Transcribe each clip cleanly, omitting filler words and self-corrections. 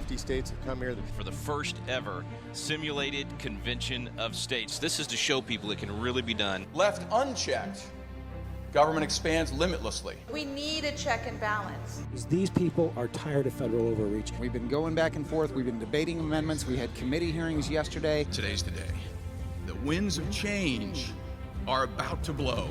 50 states have come here. For the first ever simulated convention of states. This is to show people it can really be done. Left unchecked, government expands limitlessly. We need a check and balance. These people are tired of federal overreach. We've been going back and forth. We've been debating amendments. We had committee hearings yesterday. Today's the day. The winds of change are about to blow.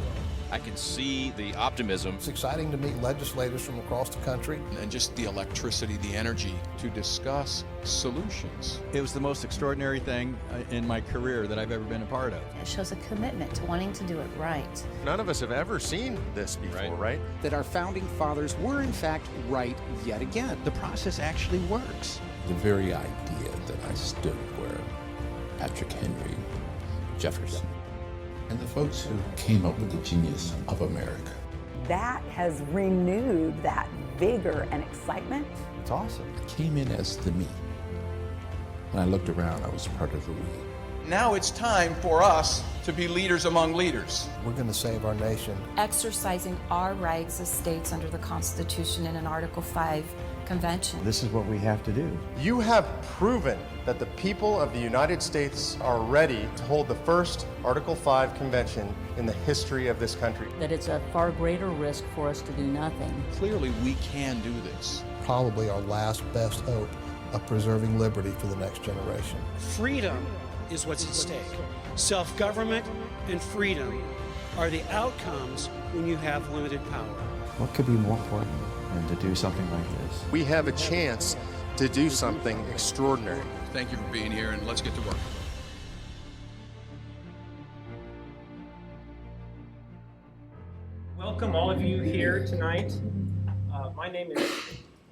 I can see the optimism. It's exciting to meet legislators from across the country. And just the electricity, the energy to discuss solutions. It was the most extraordinary thing in my career that I've ever been a part of. It shows a commitment to wanting to do it right. None of us have ever seen this before, right? That our founding fathers were in fact right yet again. The process actually works. The very idea that I stood where Patrick Henry, Jefferson, and the folks who came up with the genius of America. That has renewed that vigor and excitement. It's awesome. I came in as the me. When I looked around, I was part of the we. Now it's time for us to be leaders among leaders. We're going to save our nation. Exercising our rights as states under the Constitution in an Article 5 convention. This is what we have to do. You have proven that the people of the United States are ready to hold the first Article 5 convention in the history of this country. That it's a far greater risk for us to do nothing. Clearly, we can do this. Probably our last best hope of preserving liberty for the next generation. Freedom is what's at stake. Self-government and freedom are the outcomes when you have limited power. What could be more important than to do something like this? We have a chance to do something extraordinary. Thank you for being here, and let's get to work. Welcome all of you here tonight. My name is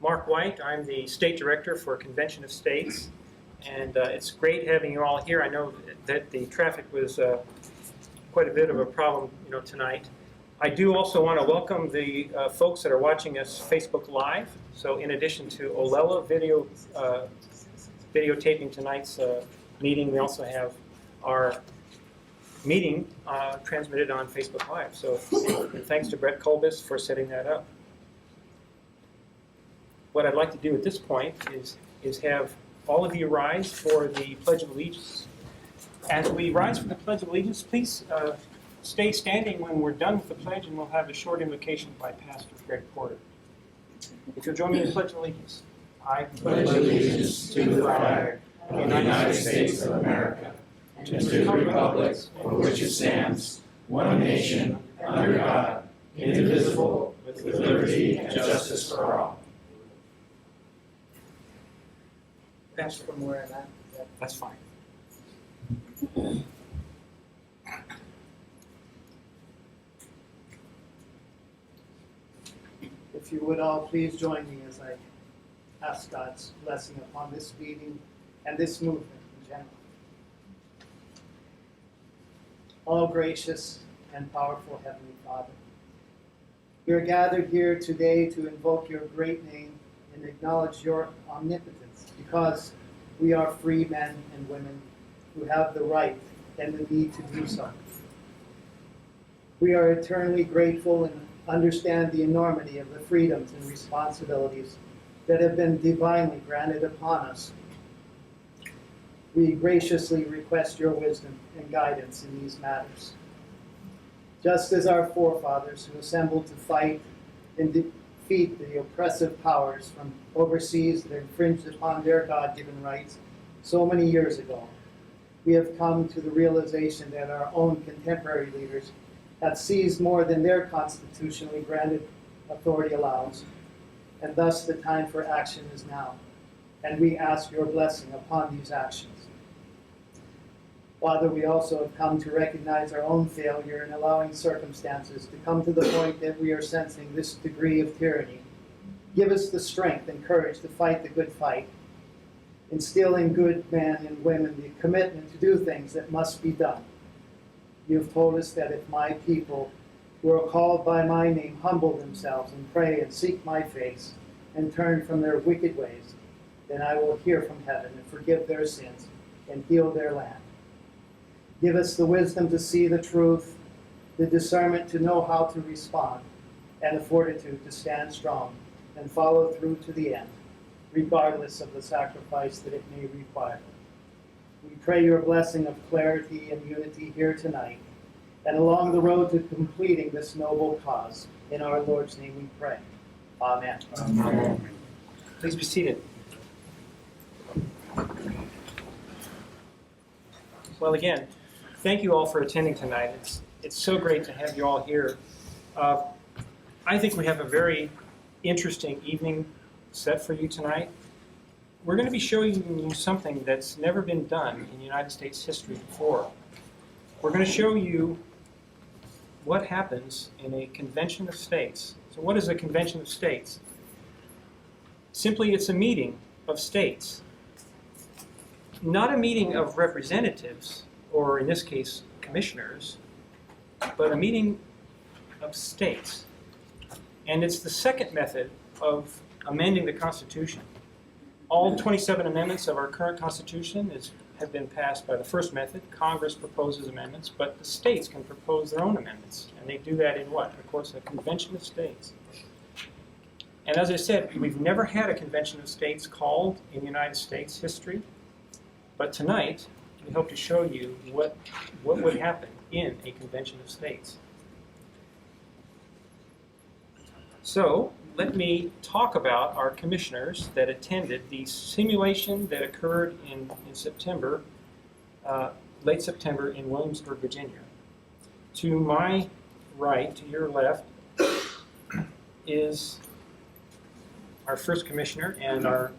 Mark White. I'm the State Director for Convention of States, and it's great having you all here. I know that the traffic was quite a bit of a problem, tonight. I do also want to welcome the folks that are watching us Facebook Live. So in addition to Olela videotaping tonight's meeting, we also have our meeting transmitted on Facebook Live. So and thanks to Brett Colbus for setting that up. What I'd like to do at this point is have all of you rise for the Pledge of Allegiance. As we rise for the Pledge of Allegiance, please stay standing when we're done with the pledge, and we'll have a short invocation by Pastor Greg Porter. If you'll join me in the Pledge of Allegiance. I pledge allegiance to the flag of the United States of America, and to the republic for which it stands, one nation, under God, indivisible, with liberty and justice for all. Pastor, from where I'm at? That's fine. If you would all please join me as I ask God's blessing upon this meeting and this movement in general. All gracious and powerful Heavenly Father, we are gathered here today to invoke your great name and acknowledge your omnipotence, because we are free men and women who have the right and the need to do so. We are eternally grateful and understand the enormity of the freedoms and responsibilities that have been divinely granted upon us. We graciously request your wisdom and guidance in these matters. Just as our forefathers who assembled to fight and defeat the oppressive powers from overseas that infringed upon their God-given rights so many years ago, we have come to the realization that our own contemporary leaders have seized more than their constitutionally granted authority allows, and thus the time for action is now, and we ask your blessing upon these actions. Father, we also have come to recognize our own failure in allowing circumstances to come to the point that we are sensing this degree of tyranny. Give us the strength and courage to fight the good fight, instill in good men and women the commitment to do things that must be done. You have told us that if my people who are called by my name humble themselves and pray and seek my face and turn from their wicked ways, then I will hear from heaven and forgive their sins and heal their land. Give us the wisdom to see the truth, the discernment to know how to respond, and the fortitude to stand strong and follow through to the end. regardless of the sacrifice that it may require. We pray your blessing of clarity and unity here tonight and along the road to completing this noble cause. In our Lord's name we pray. Amen. Amen. Please be seated. Well, again, thank you all for attending tonight. It's so great to have you all here. I think we have a very interesting evening set for you tonight. We're going to be showing you something that's never been done in United States history before. We're going to show you what happens in a convention of states. So what is a convention of states? Simply, it's a meeting of states. Not a meeting of representatives, or in this case, commissioners, but a meeting of states. And it's the second method of amending the Constitution. All 27 amendments of our current Constitution have been passed by the first method. Congress proposes amendments, but the states can propose their own amendments. And they do that in what? Of course, a convention of states. And as I said, we've never had a convention of states called in United States history. But tonight, we hope to show you what would happen in a convention of states. So, let me talk about our commissioners that attended the simulation that occurred in September, late September in Williamsburg, Virginia. To my right, to your left, is our first commissioner and our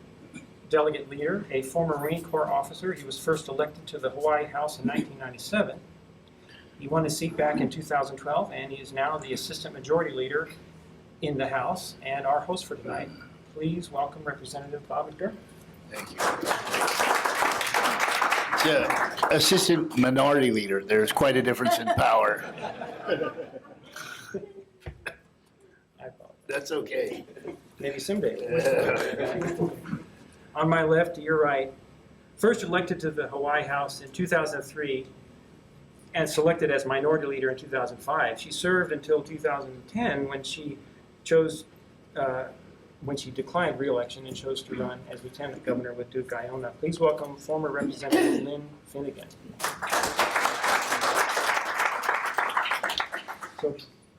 delegate leader, a former Marine Corps officer. He was first elected to the Hawaii House in 1997. He won his seat back in 2012, and he is now the assistant majority leader in the House and our host for tonight. Please welcome Representative Bob McDermott. Thank you. The assistant minority leader, there's quite a difference in power. That's okay. Maybe someday. On my left, to your right, first elected to the Hawaii House in 2003 and selected as minority leader in 2005. She served until 2010 when she declined re-election and chose to run as lieutenant governor with Duke Iona. Please welcome former Representative Lynn Finnegan.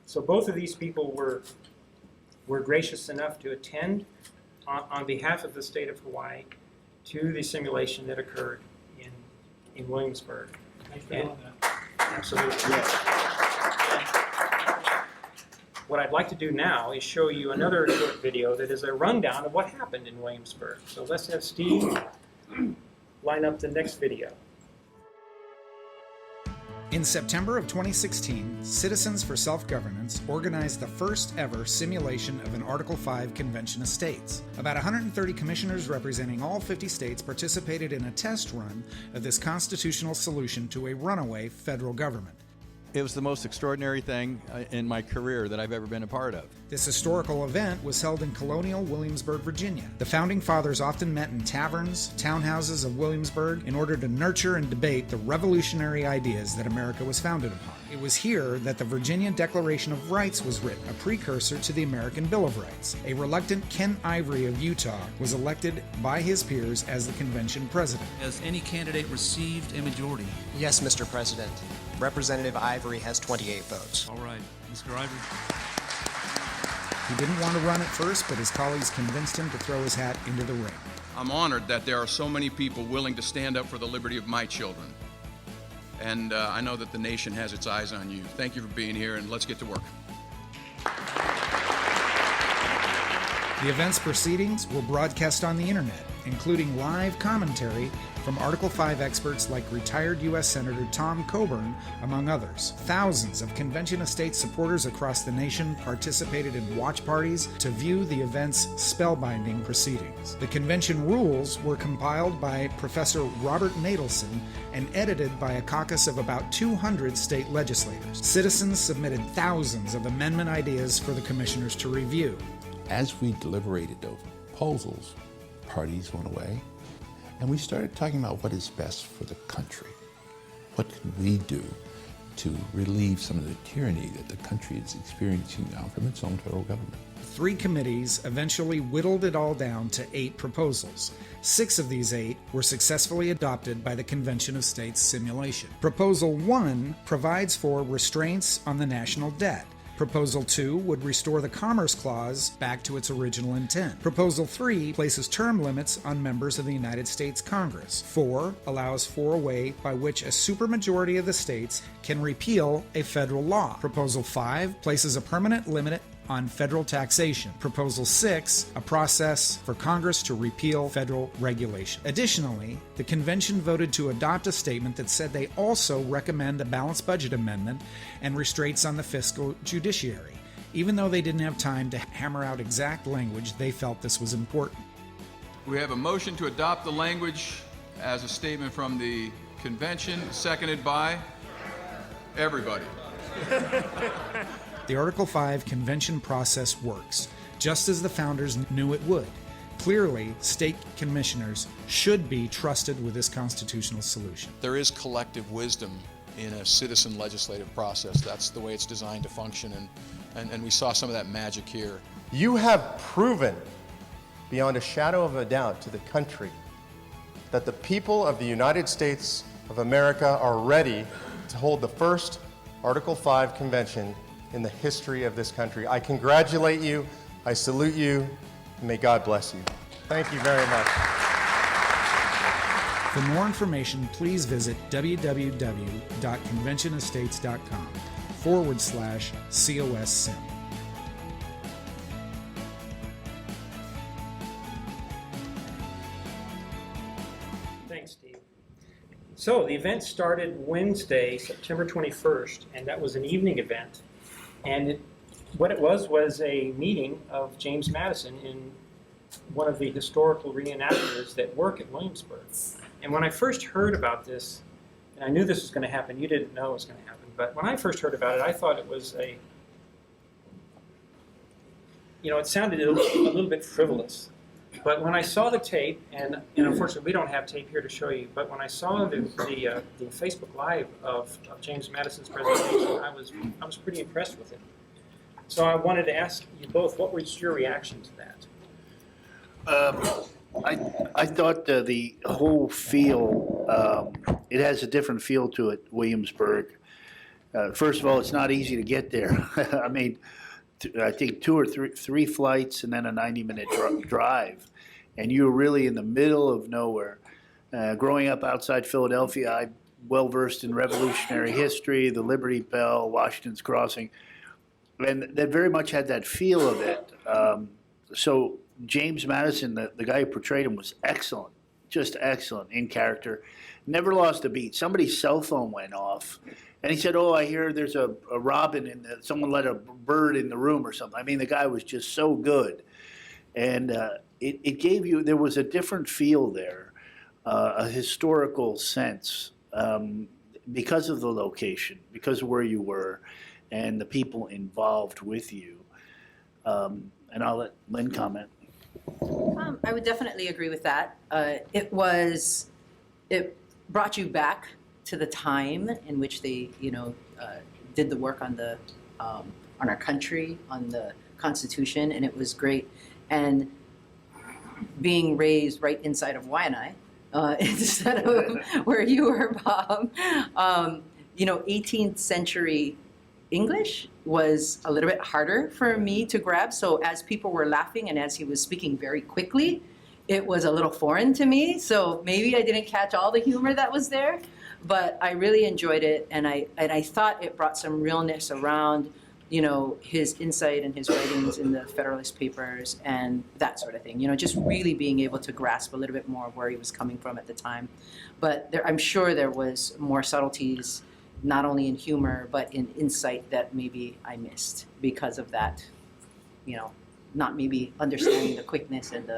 So both of these people were gracious enough to attend on behalf of the state of Hawaii to the simulation that occurred in Williamsburg. Absolutely. What I'd like to do now is show you another short video that is a rundown of what happened in Williamsburg. So let's have Steve line up the next video. In September of 2016, Citizens for Self-Governance organized the first ever simulation of an Article 5 Convention of States. About 130 commissioners representing all 50 states participated in a test run of this constitutional solution to a runaway federal government. It was the most extraordinary thing in my career that I've ever been a part of. This historical event was held in colonial Williamsburg, Virginia. The Founding Fathers often met in taverns, townhouses of Williamsburg in order to nurture and debate the revolutionary ideas that America was founded upon. It was here that the Virginia Declaration of Rights was written, a precursor to the American Bill of Rights. A reluctant Ken Ivory of Utah was elected by his peers as the convention president. Has any candidate received a majority? Yes, Mr. President. Representative Ivory has 28 votes. All right, Mr. Ivory. He didn't want to run at first, but his colleagues convinced him to throw his hat into the ring. I'm honored that there are so many people willing to stand up for the liberty of my children. And I know that the nation has its eyes on you. Thank you for being here, and let's get to work. The event's proceedings were broadcast on the internet, including live commentary from Article 5 experts like retired U.S. Senator Tom Coburn, among others. Thousands of Convention of States supporters across the nation participated in watch parties to view the event's spellbinding proceedings. The convention rules were compiled by Professor Robert Nadelson and edited by a caucus of about 200 state legislators. Citizens submitted thousands of amendment ideas for the commissioners to review. As we deliberated over proposals, parties went away, and we started talking about what is best for the country. What can we do to relieve some of the tyranny that the country is experiencing now from its own federal government. 3 committees eventually whittled it all down to 8 proposals. 6 of these 8 were successfully adopted by the Convention of States simulation. Proposal 1 provides for restraints on the national debt. Proposal 2 would restore the Commerce Clause back to its original intent. Proposal 3 places term limits on members of the United States Congress. 4 allows for a way by which a supermajority of the states can repeal a federal law. Proposal 5 places a permanent limit on federal taxation. Proposal 6, a process for Congress to repeal federal regulation. Additionally, the convention voted to adopt a statement that said they also recommend a balanced budget amendment and restraints on the fiscal judiciary. Even though they didn't have time to hammer out exact language, they felt this was important. We have a motion to adopt the language as a statement from the convention, seconded by everybody. The Article 5 convention process works, just as the founders knew it would. Clearly, state commissioners should be trusted with this constitutional solution. There is collective wisdom in a citizen legislative process. That's the way it's designed to function, and we saw some of that magic here. You have proven beyond a shadow of a doubt to the country that the people of the United States of America are ready to hold the first Article 5 convention in the history of this country. I congratulate you, I salute you, and may God bless you. Thank you very much. For more information, please visit www.conventionestates.com/COSSIM. Thanks, Steve. So the event started Wednesday, September 21st, and that was an evening event. And what it was a meeting of James Madison in one of the historical reenactors that work at Williamsburg. And when I first heard about this, and I knew this was going to happen, you didn't know it was going to happen, but when I first heard about it, I thought it was it sounded a little bit frivolous. But when I saw the tape, and unfortunately we don't have tape here to show you, but when I saw the Facebook Live of James Madison's presentation, I was pretty impressed with it. So I wanted to ask you both, what was your reaction to that? I thought the whole feel, it has a different feel to it, Williamsburg. First of all, it's not easy to get there. I mean, I think 2 or 3 flights and then a 90-minute drive. And you're really in the middle of nowhere. Growing up outside Philadelphia, I'm well-versed in Revolutionary history, the Liberty Bell, Washington's Crossing. And that very much had that feel of it. So James Madison, the guy who portrayed him, was excellent, just excellent in character. Never lost a beat. Somebody's cell phone went off. And he said, "Oh, I hear there's a robin and someone let a bird in the room or something." I mean, the guy was just so good. And it gave you, there was a different feel there, a historical sense, because of the location, because of where you were, and the people involved with you. And I'll let Lynn comment. I would definitely agree with that. It brought you back to the time in which they, did the work on our country, on the Constitution, and it was great. And being raised right inside of Waianae, instead of where you were, Bob, 18th century English was a little bit harder for me to grab. So as people were laughing and as he was speaking very quickly, it was a little foreign to me. So maybe I didn't catch all the humor that was there, but I really enjoyed it. And I thought it brought some realness around, his insight and his writings in the Federalist Papers and that sort of thing. Just really being able to grasp a little bit more of where he was coming from at the time. But I'm sure there was more subtleties, not only in humor, but in insight that maybe I missed because of that, not maybe understanding the quickness and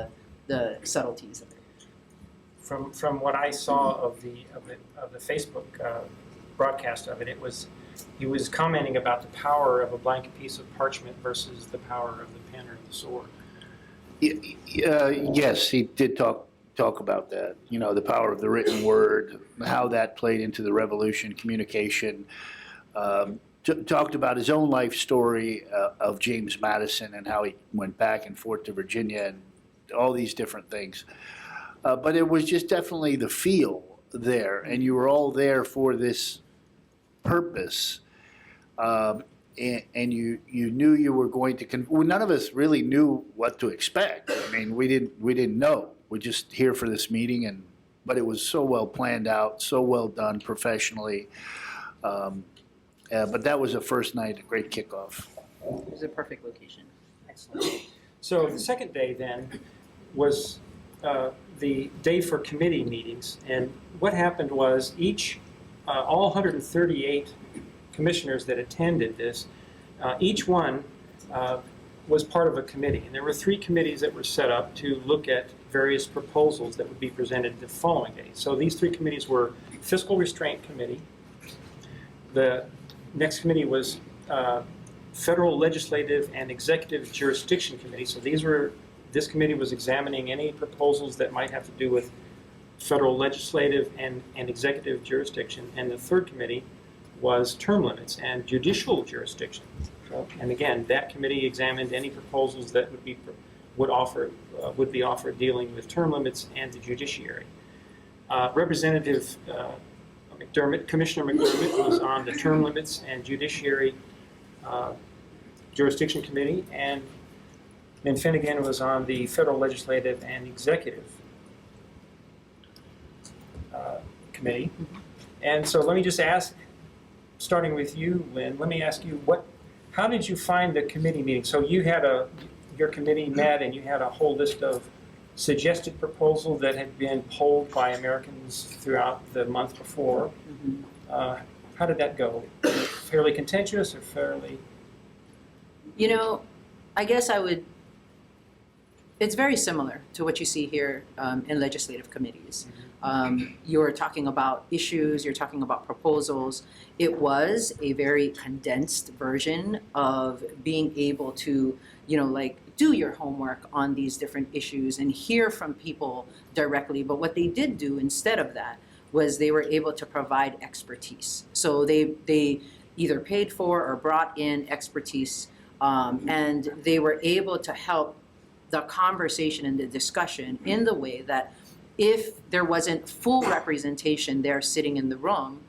the subtleties of it. From what I saw of the Facebook broadcast of it, he was commenting about the power of a blank piece of parchment versus the power of the pen or the sword. Yes, he did talk about that. The power of the written word, how that played into the revolution, communication. talked about his own life story of James Madison and how he went back and forth to Virginia and all these different things. But it was just definitely the feel there, and you were all there for this purpose. And you knew you were going to, well, none of us really knew what to expect. I mean, we didn't know. We're just here for this meeting, but it was so well planned out, so well done professionally. But that was the first night, a great kickoff. It was a perfect location. Excellent. So the second day then was the day for committee meetings, and what happened was all 138 commissioners that attended this, each one was part of a committee, and there were 3 committees that were set up to look at various proposals that would be presented the following day. So these 3 committees were Fiscal Restraint Committee, the next committee was Federal Legislative and Executive Jurisdiction Committee. So this committee was examining any proposals that might have to do with federal legislative and executive jurisdiction. And the third committee was term limits and judicial jurisdiction. And again, that committee examined any proposals that would be offered dealing with term limits and the judiciary. Representative Commissioner McDermott was on the term limits and judiciary jurisdiction committee, and then Finnegan was on the federal legislative and executive committee. And so let me just ask, starting with you, Lynn, let me ask you, how did you find the committee meeting? So you had your committee met and you had a whole list of suggested proposals that had been polled by Americans throughout the month before. How did that go? Fairly contentious or fairly? You know, I guess it's very similar to what you see here in legislative committees. You're talking about issues, you're talking about proposals. It was a very condensed version of being able to, do your homework on these different issues and hear from people directly. But what they did do instead of that was they were able to provide expertise. So they either paid for or brought in expertise, and they were able to help the conversation and the discussion in the way that if there wasn't full representation there sitting in the room,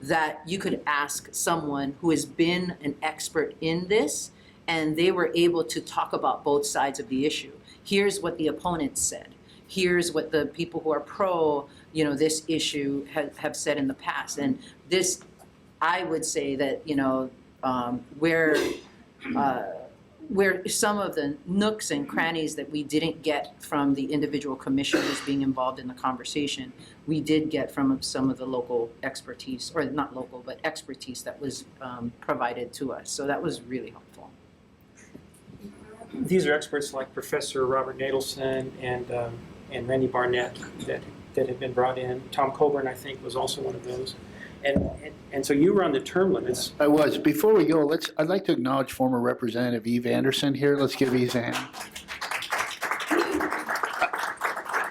that you could ask someone who has been an expert in this, and they were able to talk about both sides of the issue. Here's what the opponents said. Here's what the people who are pro, this issue have said in the past. And this, I would say that, where some of the nooks and crannies that we didn't get from the individual commissioners being involved in the conversation, we did get from some of the local expertise, or not local, but expertise that was provided to us. So that was really helpful. These are experts like Professor Robert Nadelson and Randy Barnett that had been brought in. Tom Coburn, I think, was also one of those. And so you were on the term limits. I was. Before we go, I'd like to acknowledge former Representative Eve Anderson here. Let's give Eve a hand.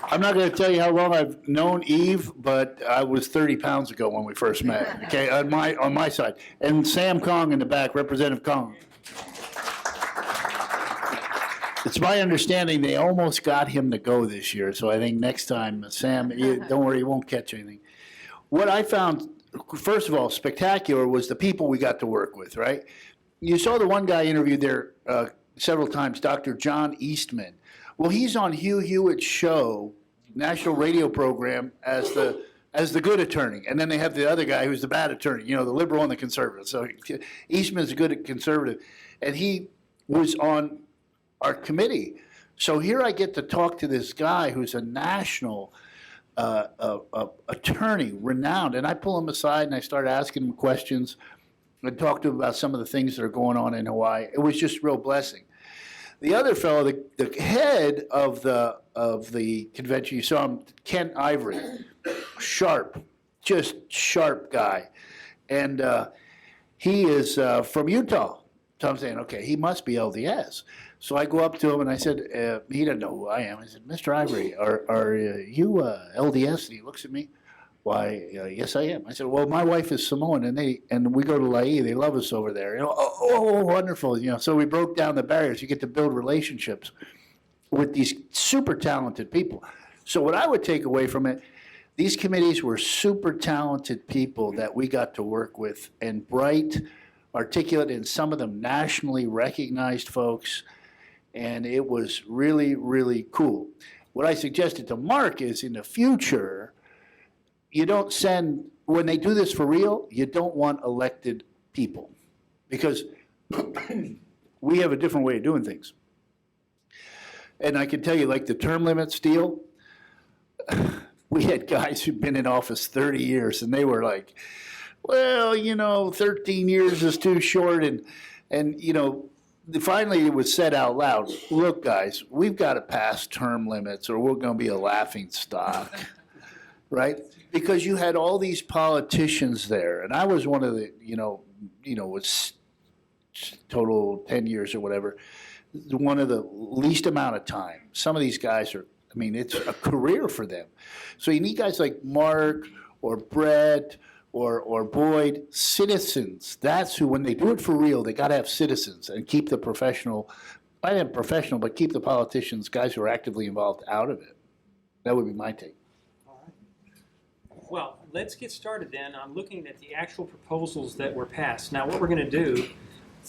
I'm not going to tell you how long I've known Eve, but I was 30 pounds ago when we first met. Okay, on my side, and Sam Kong in the back, Representative Kong. It's my understanding they almost got him to go this year, so I think next time, Sam, don't worry, you won't catch anything. What I found, first of all, spectacular was the people we got to work with, right? You saw the one guy interviewed there several times, Dr. John Eastman. Well, he's on Hugh Hewitt's show, national radio program, as the good attorney. And then they have the other guy who's the bad attorney, the liberal and the conservative. So Eastman's a good conservative. And he was on our committee. So here I get to talk to this guy who's a national attorney, renowned, and I pull him aside and I start asking him questions and talk to him about some of the things that are going on in Hawaii. It was just a real blessing. The other fellow, the head of the convention, you saw him, Kent Ivory, sharp, just sharp guy, and he is from Utah. So I'm saying, okay, he must be LDS. So I go up to him and I said, he doesn't know who I am. I said, Mr. Ivory, are you LDS? And he looks at me. Why, yes, I am. I said, well, my wife is Samoan, and we go to Laie. They love us over there. Oh, wonderful. So we broke down the barriers. You get to build relationships with these super talented people. So what I would take away from it, these committees were super talented people that we got to work with, and bright, articulate, and some of them nationally recognized folks. And it was really, really cool. What I suggested to Mark is in the future, you don't send, when they do this for real, you don't want elected people, because we have a different way of doing things. And I can tell you, like the term limits deal, we had guys who'd been in office 30 years, and they were like, well, 13 years is too short. And finally it was said out loud, look, guys, we've got to pass term limits or we're going to be a laughing stock, right? Because you had all these politicians there, and I was one of the, was total 10 years or whatever, one of the least amount of time. Some of these guys are, it's a career for them. So you need guys like Mark or Brett or Boyd, citizens. That's who, when they do it for real, they got to have citizens and keep the professional, I am professional, but keep the politicians, guys who are actively involved, out of it. That would be my take. Well, let's get started then on looking at the actual proposals that were passed. Now, what we're going to do,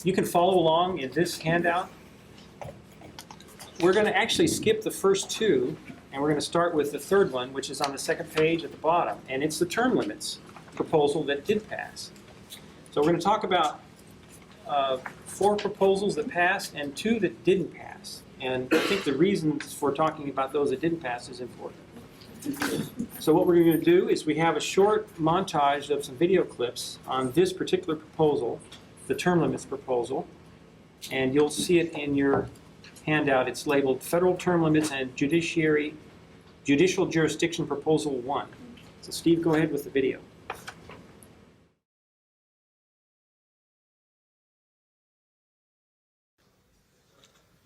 you can follow along in this handout. We're going to actually skip the first two, and we're going to start with the third one, which is on the second page at the bottom, and it's the term limits proposal that did pass. So we're going to talk about 4 proposals that passed and 2 that didn't pass. And I think the reasons for talking about those that didn't pass is important. So what we're going to do is we have a short montage of some video clips on this particular proposal, the term limits proposal, and you'll see it in your handout. It's labeled Federal Term Limits and Judicial Jurisdiction Proposal 1. So Steve, go ahead with the video.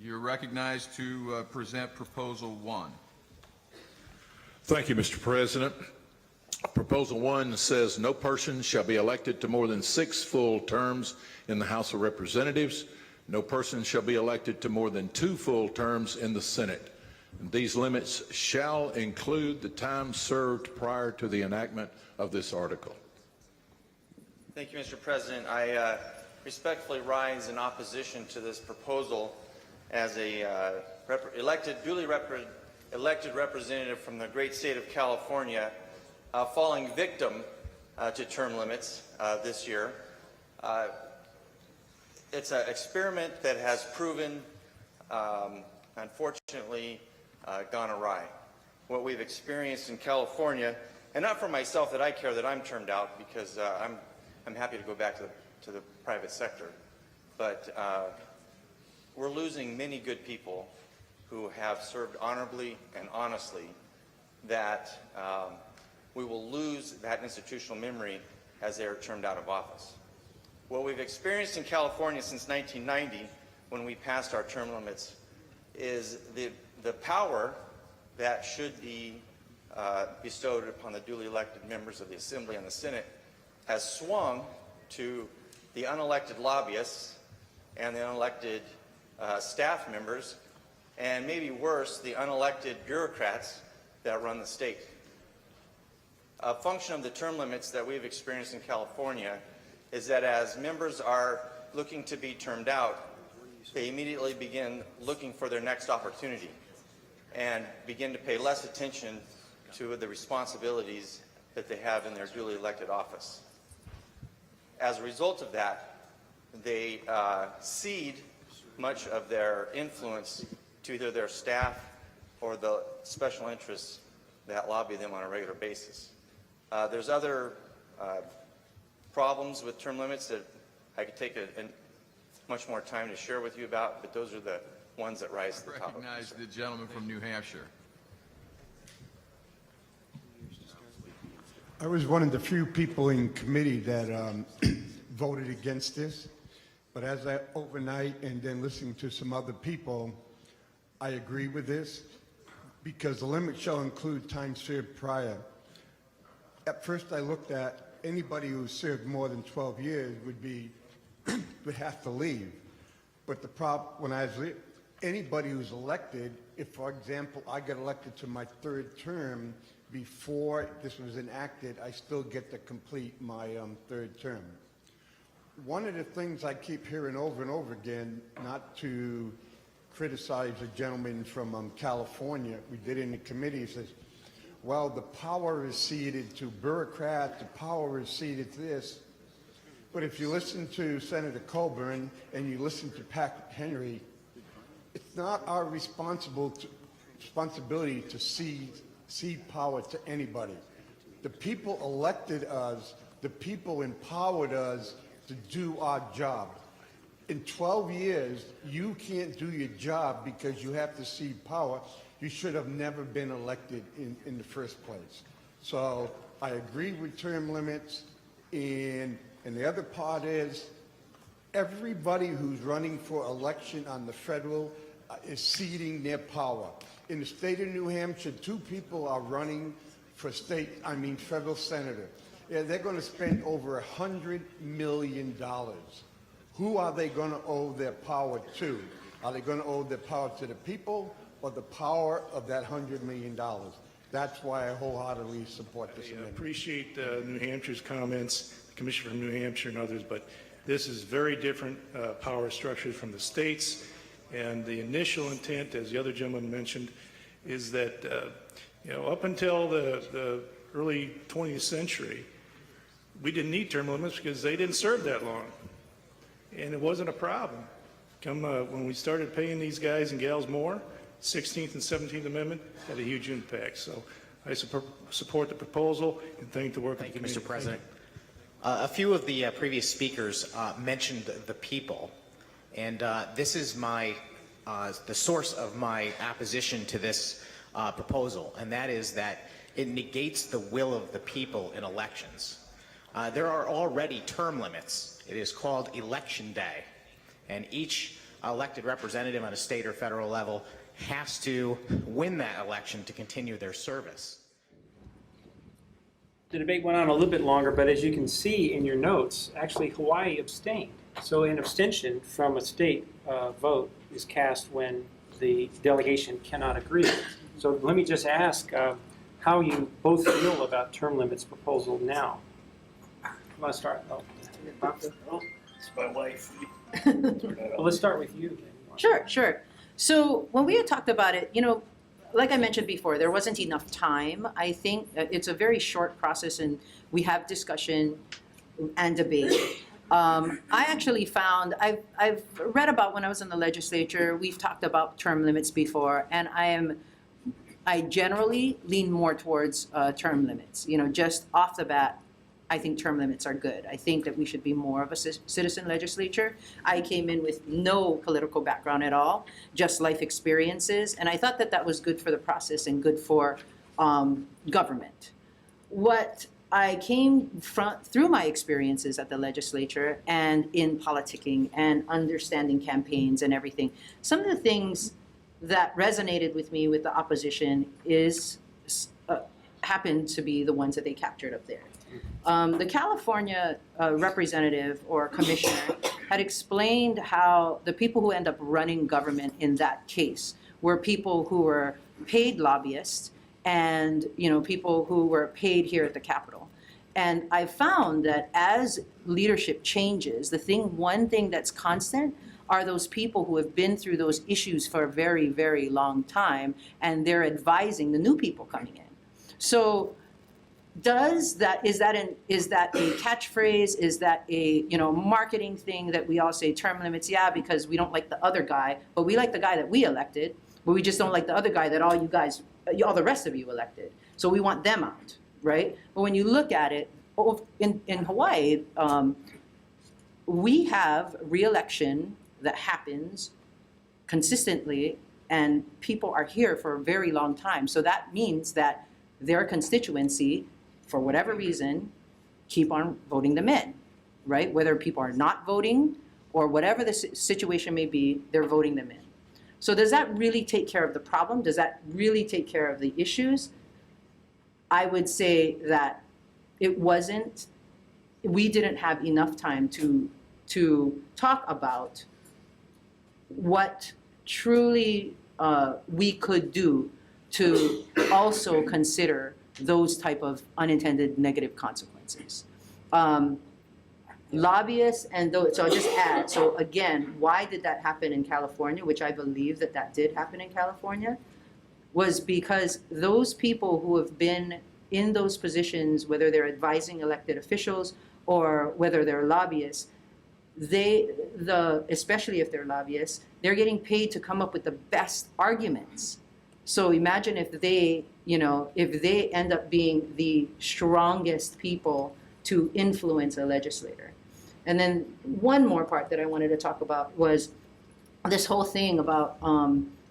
You're recognized to present Proposal 1. Thank you, Mr. President. Proposal 1 says no person shall be elected to more than 6 full terms in the House of Representatives. No person shall be elected to more than 2 full terms in the Senate. And these limits shall include the time served prior to the enactment of this article. Thank you, Mr. President. I respectfully rise in opposition to this proposal as a duly elected representative from the great state of California, falling victim to term limits this year. It's an experiment that has proven, unfortunately, gone awry. What we've experienced in California, and not for myself that I care that I'm termed out, because I'm happy to go back to the private sector, but we're losing many good people who have served honorably and honestly, that we will lose that institutional memory as they are termed out of office. What we've experienced in California since 1990, when we passed our term limits, is the power that should be bestowed upon the duly elected members of the Assembly and the Senate has swung to the unelected lobbyists and the unelected staff members, and maybe worse, the unelected bureaucrats that run the state. A function of the term limits that we've experienced in California is that as members are looking to be termed out, they immediately begin looking for their next opportunity and begin to pay less attention to the responsibilities that they have in their duly elected office. As a result of that, they cede much of their influence to either their staff or the special interests that lobby them on a regular basis. There's other problems with term limits that I could take much more time to share with you about, but those are the ones that rise to the top. Recognize the gentleman from New Hampshire. I was one of the few people in committee that voted against this, but as I overnight and then listening to some other people, I agree with this, because the limit shall include time served prior at first I looked at anybody who served more than 12 years would have to leave. But the problem, when I was anybody who's elected, if, for example, I got elected to my third term before this was enacted, I still get to complete my third term. One of the things I keep hearing over and over again, not to criticize a gentleman from California, we did in the committee, says, well, the power is ceded to bureaucrats, the power is ceded to this. But if you listen to Senator Coburn and you listen to Pat Henry, it's not our responsibility to cede power to anybody. The people elected us, the people empowered us to do our job. In 12 years, you can't do your job because you have to cede power. You should have never been elected in the first place. So I agree with term limits, and the other part is everybody who's running for election on the federal is ceding their power. In the state of New Hampshire, 2 people are running for federal senator. Yeah, they're going to spend over $100 million. Who are they going to owe their power to? Are they going to owe their power to the people or the power of that $100 million? That's why I wholeheartedly support this amendment. I appreciate New Hampshire's comments, the Commissioner from New Hampshire and others, but this is very different power structures from the states. And the initial intent, as the other gentleman mentioned, is that up until the early 20th century, we didn't need term limits because they didn't serve that long, and it wasn't a problem. When we started paying these guys and gals more, 16th and 17th Amendment had a huge impact. So I support the proposal and thank the work of the committee. Thank you, Mr. President. A few of the previous speakers mentioned the people, and this is the source of my opposition to this proposal, and that is that it negates the will of the people in elections. There are already term limits. It is called Election Day, and each elected representative on a state or federal level has to win that election to continue their service. The debate went on a little bit longer, but as you can see in your notes, actually Hawaii abstained. So an abstention from a state vote is cast when the delegation cannot agree. So let me just ask how you both feel about term limits proposal now. You want to start? It's my wife. Well, let's start with you. Sure. So when we had talked about it, like I mentioned before, there wasn't enough time. I think it's a very short process, and we have discussion and debate. I actually found, I've read about when I was in the legislature, we've talked about term limits before, and I generally lean more towards term limits. Just off the bat, I think term limits are good. I think that we should be more of a citizen legislature. I came in with no political background at all, just life experiences, and I thought that that was good for the process and good for government. What I came through my experiences at the legislature and in politicking and understanding campaigns and everything, some of the things that resonated with me with the opposition happened to be the ones that they captured up there. The California representative or commissioner had explained how the people who end up running government in that case were people who were paid lobbyists and people who were paid here at the Capitol. And I found that as leadership changes, one thing that's constant are those people who have been through those issues for a very, very long time, and they're advising the new people coming in. So is that a catchphrase? Is that a marketing thing that we all say term limits? Yeah, because we don't like the other guy, but we like the guy that we elected, but we just don't like the other guy that all the rest of you elected. So we want them out, right? But when you look at it in Hawaii, we have re-election that happens consistently, and people are here for a very long time. So that means that their constituency, for whatever reason, keep on voting them in, right? Whether people are not voting or whatever the situation may be, they're voting them in. So does that really take care of the problem? Does that really take care of the issues? I would say that we didn't have enough time to talk about what truly we could do to also consider those type of unintended negative consequences. Lobbyists so I'll just add, so again, why did that happen in California, which I believe that did happen in California, was because those people who have been in those positions, whether they're advising elected officials or whether they're lobbyists, especially if they're lobbyists, they're getting paid to come up with the best arguments. So imagine if they end up being the strongest people to influence a legislator. And then one more part that I wanted to talk about was this whole thing about,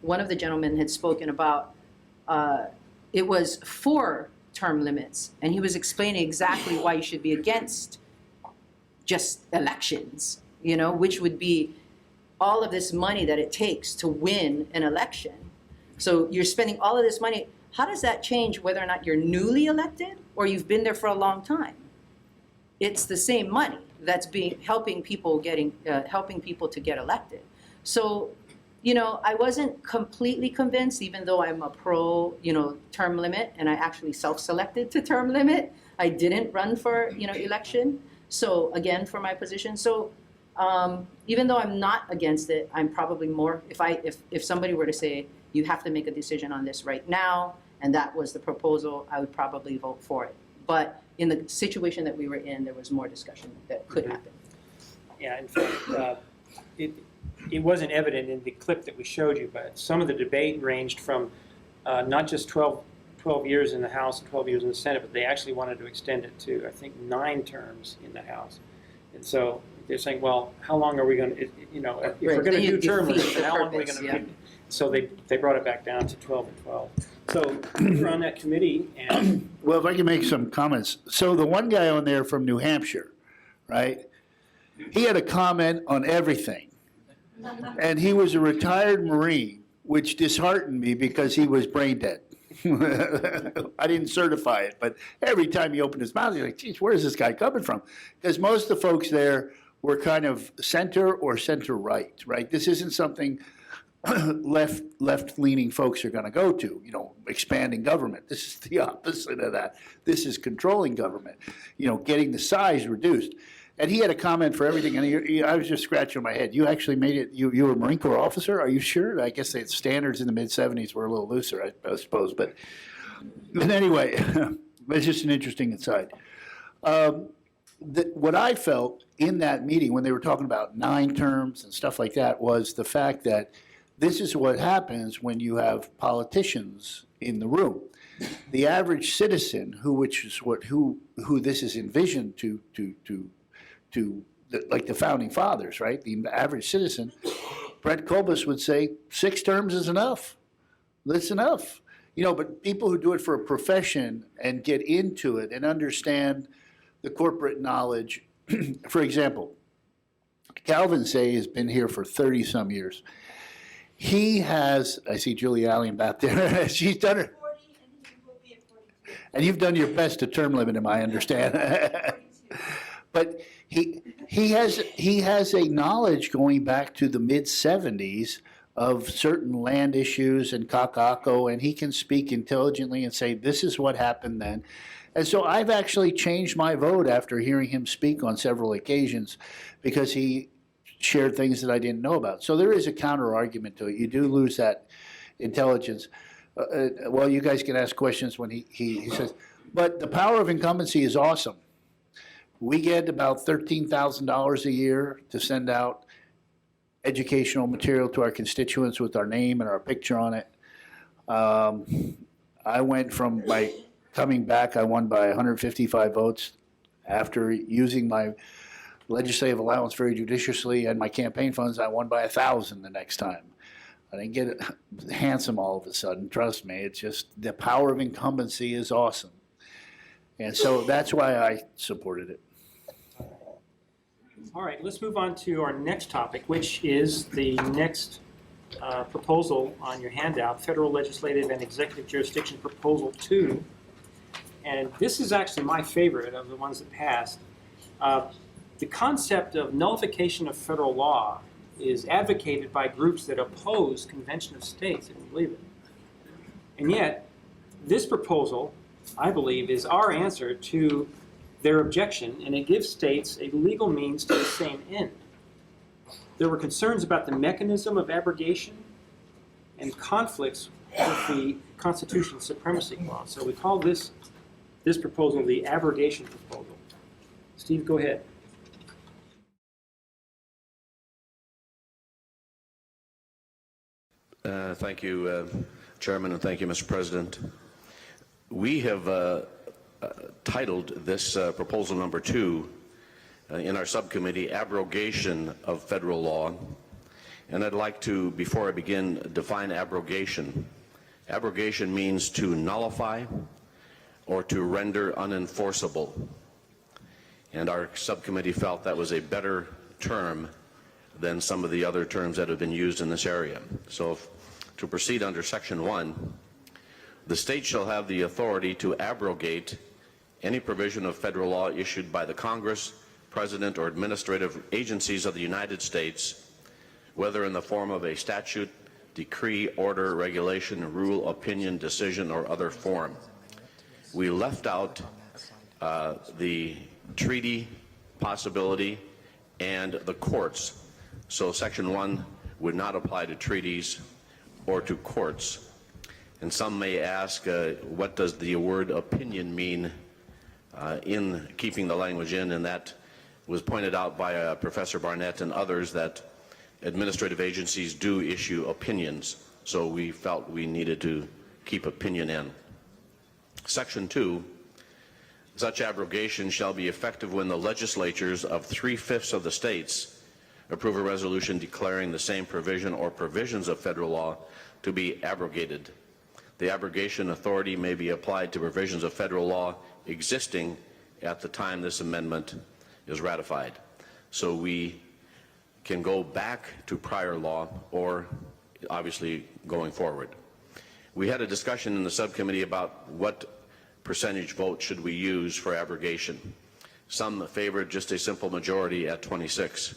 one of the gentlemen had spoken about, it was 4 term limits, and he was explaining exactly why you should be against just elections, which would be all of this money that it takes to win an election. So you're spending all of this money. How does that change whether or not you're newly elected or you've been there for a long time? It's the same money that's helping people to get elected. So, I wasn't completely convinced, even though I'm a pro, term limit, and I actually self-selected to term limit. I didn't run for, election. So again, for my position. So even though I'm not against it, I'm probably more, if somebody were to say, you have to make a decision on this right now, and that was the proposal, I would probably vote for it. But in the situation that we were in, there was more discussion that could happen. Yeah, in fact, it wasn't evident in the clip that we showed you, but some of the debate ranged from not just 12 years in the House and 12 years in the Senate, but they actually wanted to extend it to, I think, 9 terms in the House. And so they're saying, well, how long are we going to, if we're going to do term limits, how long are we going to do? So they brought it back down to 12 and 12. So we were on that committee, and well, if I can make some comments. So the one guy on there from New Hampshire, right? He had a comment on everything. And he was a retired Marine, which disheartened me because he was brain dead. I didn't certify it, but every time he opened his mouth, you're like, geez, where is this guy coming from? Because most of the folks there were kind of center or center-right, right? This isn't something left-leaning folks are going to go to, expanding government. This is the opposite of that. This is controlling government, getting the size reduced. And he had a comment for everything, and I was just scratching my head. You actually made it, you were a Marine Corps officer? Are you sure? I guess the standards in the mid-'70s were a little looser, I suppose. But anyway, it's just an interesting insight. What I felt in that meeting when they were talking about 9 terms and stuff like that was the fact that this is what happens when you have politicians in the room. The average citizen, who this is envisioned to like the founding fathers, right? The average citizen, Brett Kobus would say 6 terms is enough. That's enough. But people who do it for a profession and get into it and understand the corporate knowledge, for example, Calvin Say has been here for 30 some years. He has, I see Julie Allen back there. She's done it. And you've done your best to term limit him, I understand. But he has a knowledge going back to the mid-'70s of certain land issues and kakako, and he can speak intelligently and say, this is what happened then. And so I've actually changed my vote after hearing him speak on several occasions because he shared things that I didn't know about. So there is a counter argument to it. You do lose that intelligence. Well, you guys can ask questions when he says, but the power of incumbency is awesome. We get about $13,000 a year to send out educational material to our constituents with our name and our picture on it. I went from coming back, I won by 155 votes after using my legislative allowance very judiciously and my campaign funds. I won by 1,000 the next time. I didn't get it handsome all of a sudden, trust me. It's just the power of incumbency is awesome. And so that's why I supported it. All right, let's move on to our next topic, which is the next proposal on your handout, Federal Legislative and Executive Jurisdiction Proposal 2. and this is actually my favorite of the ones that passed. The concept of nullification of federal law is advocated by groups that oppose Convention of States, if you believe it. And yet, this proposal, I believe, is our answer to their objection, and it gives states a legal means to the same end. There were concerns about the mechanism of abrogation and conflicts with the Constitutional Supremacy Clause. So we call this proposal the abrogation proposal. Steve, go ahead. Thank you, Chairman, and thank you, Mr. President. We have titled this proposal number 2 in our subcommittee, Abrogation of Federal Law. And I'd like to, before I begin, define abrogation. Abrogation means to nullify or to render unenforceable. And our subcommittee felt that was a better term than some of the other terms that have been used in this area. So to proceed under Section 1, the state shall have the authority to abrogate any provision of federal law issued by the Congress, President, or administrative agencies of the United States, whether in the form of a statute, decree, order, regulation, rule, opinion, decision, or other form. We left out the treaty possibility and the courts. So Section 1 would not apply to treaties or to courts. And some may ask, what does the word opinion mean in keeping the language in? And that was pointed out by Professor Barnett and others, that administrative agencies do issue opinions. So we felt we needed to keep opinion in. Section 2, such abrogation shall be effective when the legislatures of 3/5 of the states approve a resolution declaring the same provision or provisions of federal law to be abrogated. The abrogation authority may be applied to provisions of federal law existing at the time this amendment is ratified. So we can go back to prior law or obviously going forward. We had a discussion in the subcommittee about what percentage vote should we use for abrogation. Some favored just a simple majority at 26.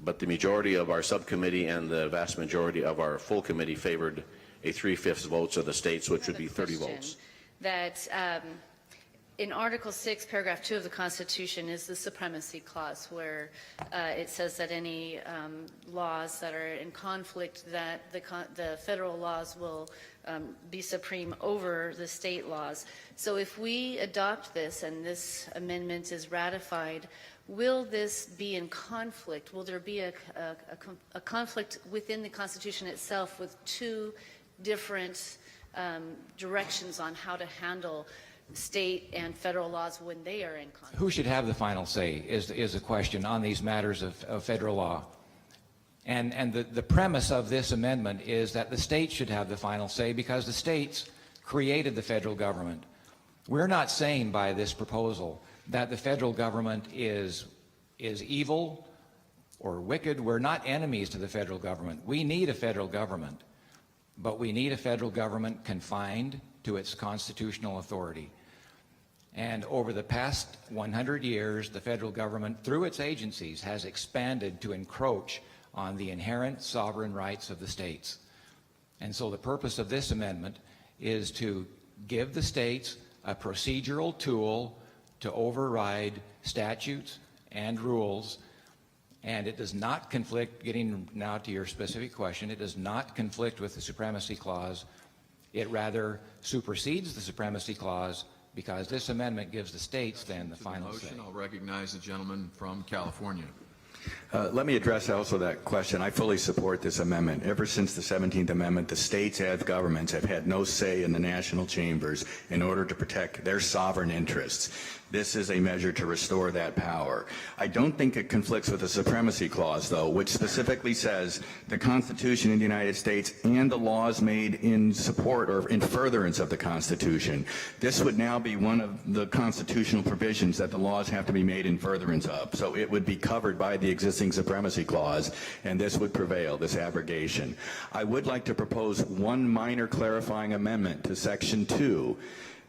But the majority of our subcommittee and the vast majority of our full committee favored a 3/5 votes of the states, which would be 30 votes. That in Article 6, Paragraph 2 of the Constitution is the Supremacy Clause, where it says that any laws that are in conflict, that the federal laws will be supreme over the state laws. So if we adopt this and this amendment is ratified, will this be in conflict? Will there be a conflict within the Constitution itself with two different directions on how to handle state and federal laws when they are in conflict? Who should have the final say is a question on these matters of federal law. And the premise of this amendment is that the states should have the final say because the states created the federal government. We're not saying by this proposal that the federal government is evil or wicked. We're not enemies to the federal government. We need a federal government, but we need a federal government confined to its constitutional authority. And over the past 100 years, the federal government, through its agencies, has expanded to encroach on the inherent sovereign rights of the states. And so the purpose of this amendment is to give the states a procedural tool to override statutes and rules, and it does not conflict, getting now to your specific question, it does not conflict with the Supremacy Clause. It rather supersedes the Supremacy Clause because this amendment gives the states then the final say. I'll recognize the gentleman from California. Let me address also that question. I fully support this amendment. Ever since the 17th Amendment, the states as governments have had no say in the national chambers in order to protect their sovereign interests. This is a measure to restore that power. I don't think it conflicts with the Supremacy Clause, though, which specifically says the Constitution of the United States and the laws made in support or in furtherance of the Constitution. This would now be one of the constitutional provisions that the laws have to be made in furtherance of. So it would be covered by the existing Supremacy Clause, and this would prevail, this abrogation. I would like to propose one minor clarifying amendment to Section 2.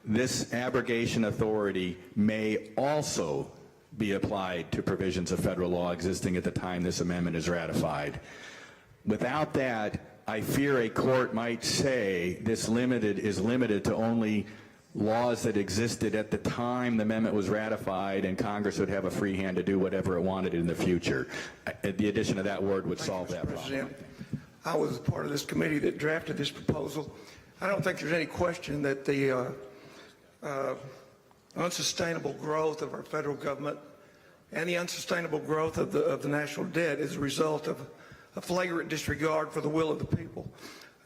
this abrogation authority may also be applied to provisions of federal law existing at the time this amendment is ratified. Without that, I fear a court might say this is limited to only laws that existed at the time the amendment was ratified, and Congress would have a free hand to do whatever it wanted in the future. The addition of that word would solve that problem. I was part of this committee that drafted this proposal. I don't think there's any question that the unsustainable growth of our federal government and the unsustainable growth of the national debt is a result of a flagrant disregard for the will of the people.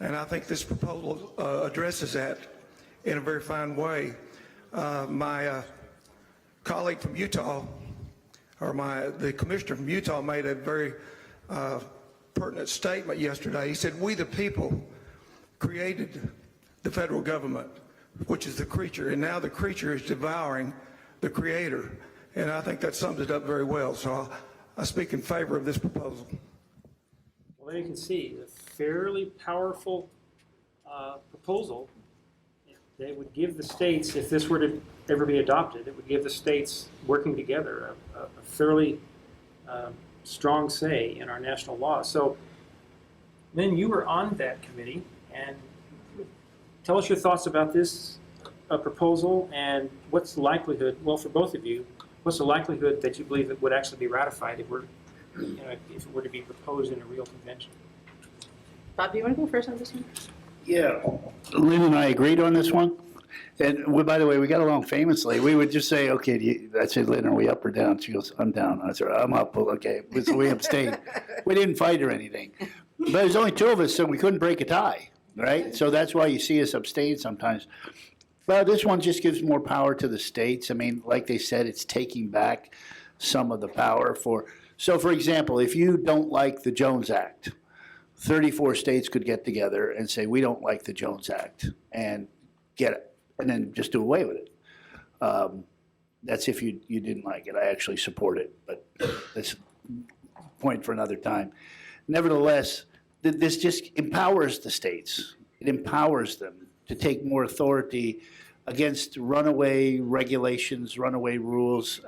And I think this proposal addresses that in a very fine way. My colleague from Utah, or the commissioner from Utah, made a very pertinent statement yesterday. He said, we the people created the federal government, which is the creature, and now the creature is devouring the creator. And I think that sums it up very well. So I speak in favor of this proposal. Well, there you can see a fairly powerful proposal. They would give the states, if this were to ever be adopted, it would give the states working together a fairly strong say in our national law. So, Lynn, you were on that committee, and tell us your thoughts about this proposal and what's the likelihood, well, for both of you, what's the likelihood that you believe it would actually be ratified if it were to be proposed in a real convention? Bob, do you want to go first on this one? Yeah, Lynn and I agreed on this one. And by the way, we got along famously. We would just say, okay, I'd say, Lynn, are we up or down? She goes, I'm down. I said, I'm up. Okay, so we abstained. We didn't fight or anything. But there's only two of us, so we couldn't break a tie, right? So that's why you see us abstain sometimes. Well, this one just gives more power to the states. I mean, like they said, it's taking back some of the power so for example, if you don't like the Jones Act, 34 states could get together and say, we don't like the Jones Act, and get it, and then just do away with it. That's if you didn't like it. I actually support it, but that's a point for another time. Nevertheless, this just empowers the states. It empowers them to take more authority against runaway regulations, runaway rules.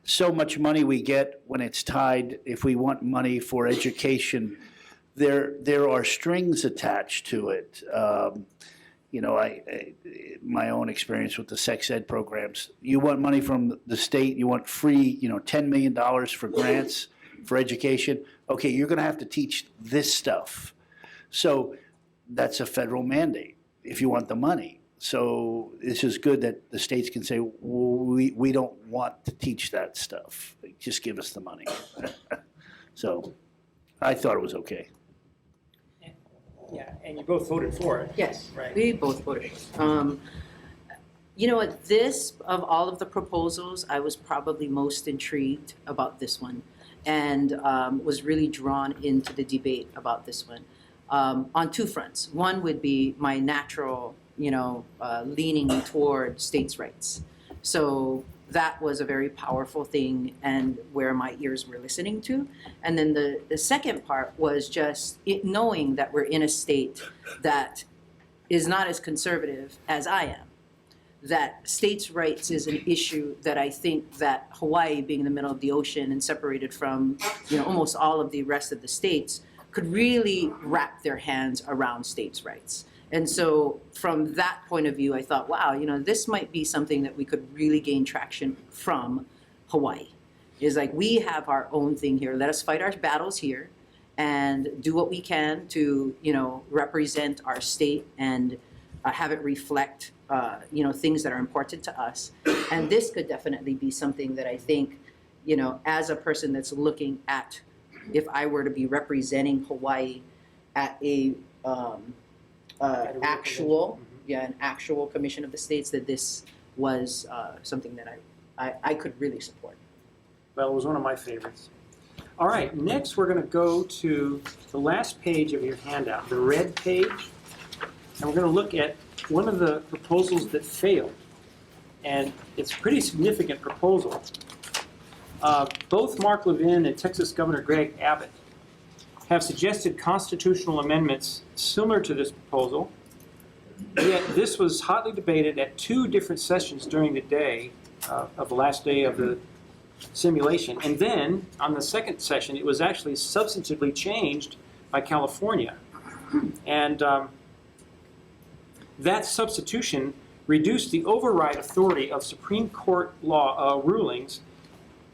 So much money we get when it's tied, if we want money for education, there are strings attached to it. My own experience with the sex ed programs, you want money from the state, you want free, $10 million for grants for education. Okay, you're going to have to teach this stuff. So that's a federal mandate if you want the money. So this is good that the states can say, well, we don't want to teach that stuff. Just give us the money. So I thought it was okay. Yeah, and you both voted for it. Yes, right. We both voted. You know what, this, of all of the proposals, I was probably most intrigued about this one, and was really drawn into the debate about this one on two fronts. One would be my natural, leaning toward states' rights. So that was a very powerful thing and where my ears were listening to. And then the second part was just knowing that we're in a state that is not as conservative as I am. That states' rights is an issue that I think that Hawaii, being in the middle of the ocean and separated from almost all of the rest of the states, could really wrap their hands around states' rights. And so from that point of view, I thought, wow, this might be something that we could really gain traction from Hawaii. Is like, we have our own thing here. Let us fight our battles here and do what we can to, represent our state and have it reflect, things that are important to us. And this could definitely be something that I think, as a person that's looking at, if I were to be representing Hawaii at an actual commission of the states, that this was something that I could really support. Well, it was one of my favorites. All right, next we're going to go to the last page of your handout, the red page, and we're going to look at one of the proposals that failed. And it's a pretty significant proposal. Both Mark Levin and Texas Governor Greg Abbott have suggested constitutional amendments similar to this proposal Yet this was hotly debated at 2 different sessions during the day of the last day of the simulation. And then on the second session, it was actually substantively changed by California. And that substitution reduced the override authority of Supreme Court law rulings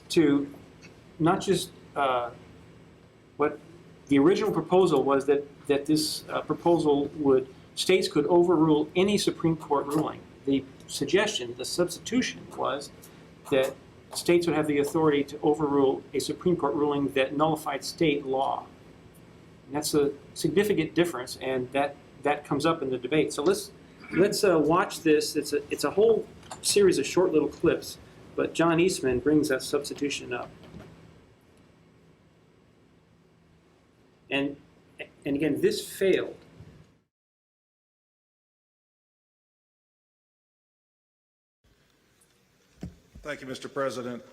to not just what the original proposal was, that this proposal would, states could overrule any Supreme Court ruling. The suggestion, the substitution, was that states would have the authority to overrule a Supreme Court ruling that nullified state law. And that's a significant difference, and that comes up in the debate. So let's watch this. It's a whole series of short little clips, but John Eastman brings that substitution up. And again, this failed. Thank you, Mr. President.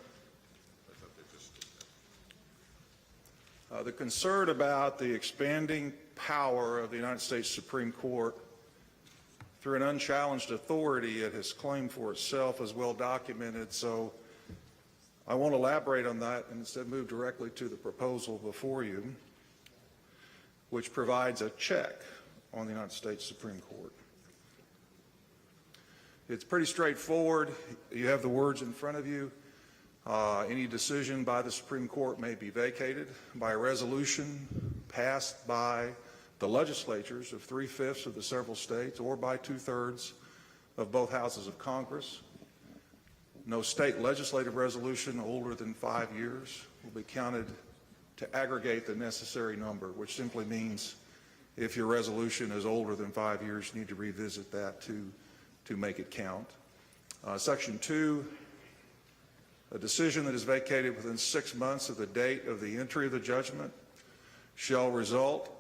The concern about the expanding power of the United States Supreme Court through an unchallenged authority it has claimed for itself is well documented, so I won't elaborate on that and instead move directly to the proposal before you, which provides a check on the United States Supreme Court. It's pretty straightforward. You have the words in front of you. Any decision by the Supreme Court may be vacated by a resolution passed by the legislatures of 3/5 of the several states or by 2/3 of both houses of Congress. No state legislative resolution older than 5 years will be counted to aggregate the necessary number, which simply means if your resolution is older than 5 years, you need to revisit that to make it count. Section 2, a decision that is vacated within 6 months of the date of the entry of the judgment shall result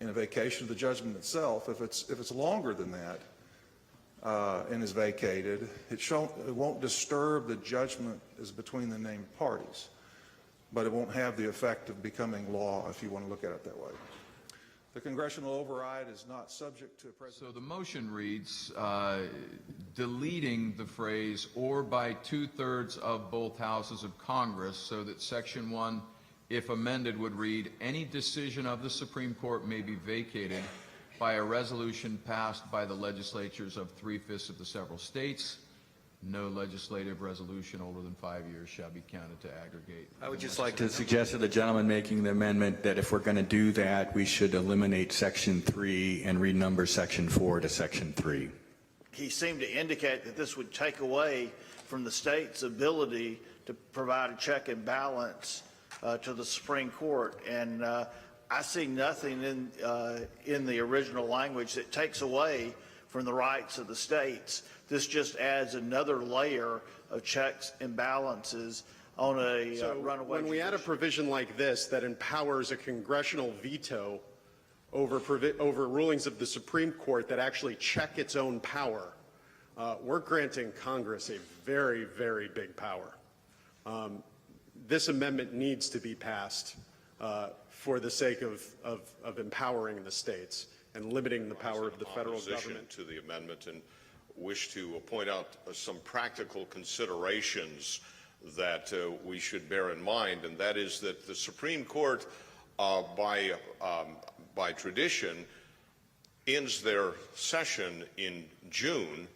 in a vacation of the judgment itself. If it's longer than that and is vacated, it won't disturb the judgment as between the named parties, but it won't have the effect of becoming law, if you want to look at it that way. The congressional override is not subject to president. So the motion reads, deleting the phrase "or by 2/3 of both houses of Congress," so that Section 1, if amended, would read, "Any decision of the Supreme Court may be vacated by a resolution passed by the legislatures of 3/5 of the several states. No legislative resolution older than 5 years shall be counted to aggregate." I would just like to suggest to the gentleman making the amendment that if we're going to do that, we should eliminate Section 3 and renumber Section 4 to Section 3. He seemed to indicate that this would take away from the state's ability to provide a check and balance to the Supreme Court, and I see nothing in the original language that takes away from the rights of the states. This just adds another layer of checks and balances on a runaway. When we add a provision like this that empowers a congressional veto over rulings of the Supreme Court that actually check its own power, we're granting Congress a very, very big power. This amendment needs to be passed for the sake of empowering the states and limiting the power of the federal government. To the amendment, and wish to point out some practical considerations that we should bear in mind, and that is that the Supreme Court, by tradition, ends their session in June,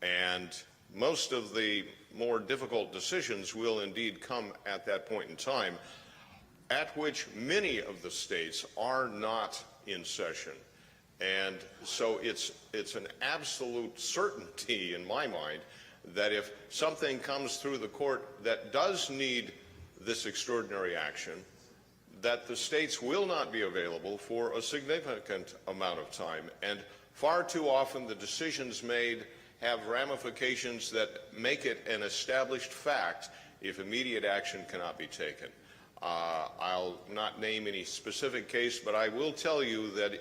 and most of the more difficult decisions will indeed come at that point in time, at which many of the states are not in session. And so it's an absolute certainty in my mind that if something comes through the court that does need this extraordinary action, that the states will not be available for a significant amount of time. And far too often the decisions made have ramifications that make it an established fact if immediate action cannot be taken. I'll not name any specific case, but I will tell you that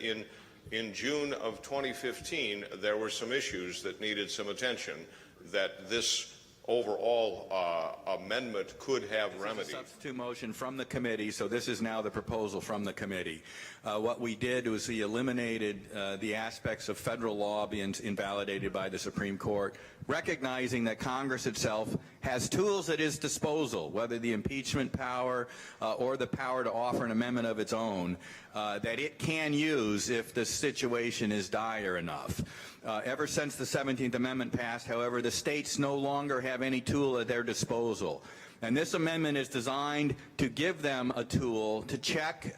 in June of 2015, there were some issues that needed some attention that this overall amendment could have remedied. Substitute motion from the committee, so this is now the proposal from the committee. What we did was we eliminated the aspects of federal law being invalidated by the Supreme Court, recognizing that Congress itself has tools at its disposal, whether the impeachment power or the power to offer an amendment of its own, that it can use if the situation is dire enough. Ever since the 17th Amendment passed, however, the states no longer have any tool at their disposal. And this amendment is designed to give them a tool to check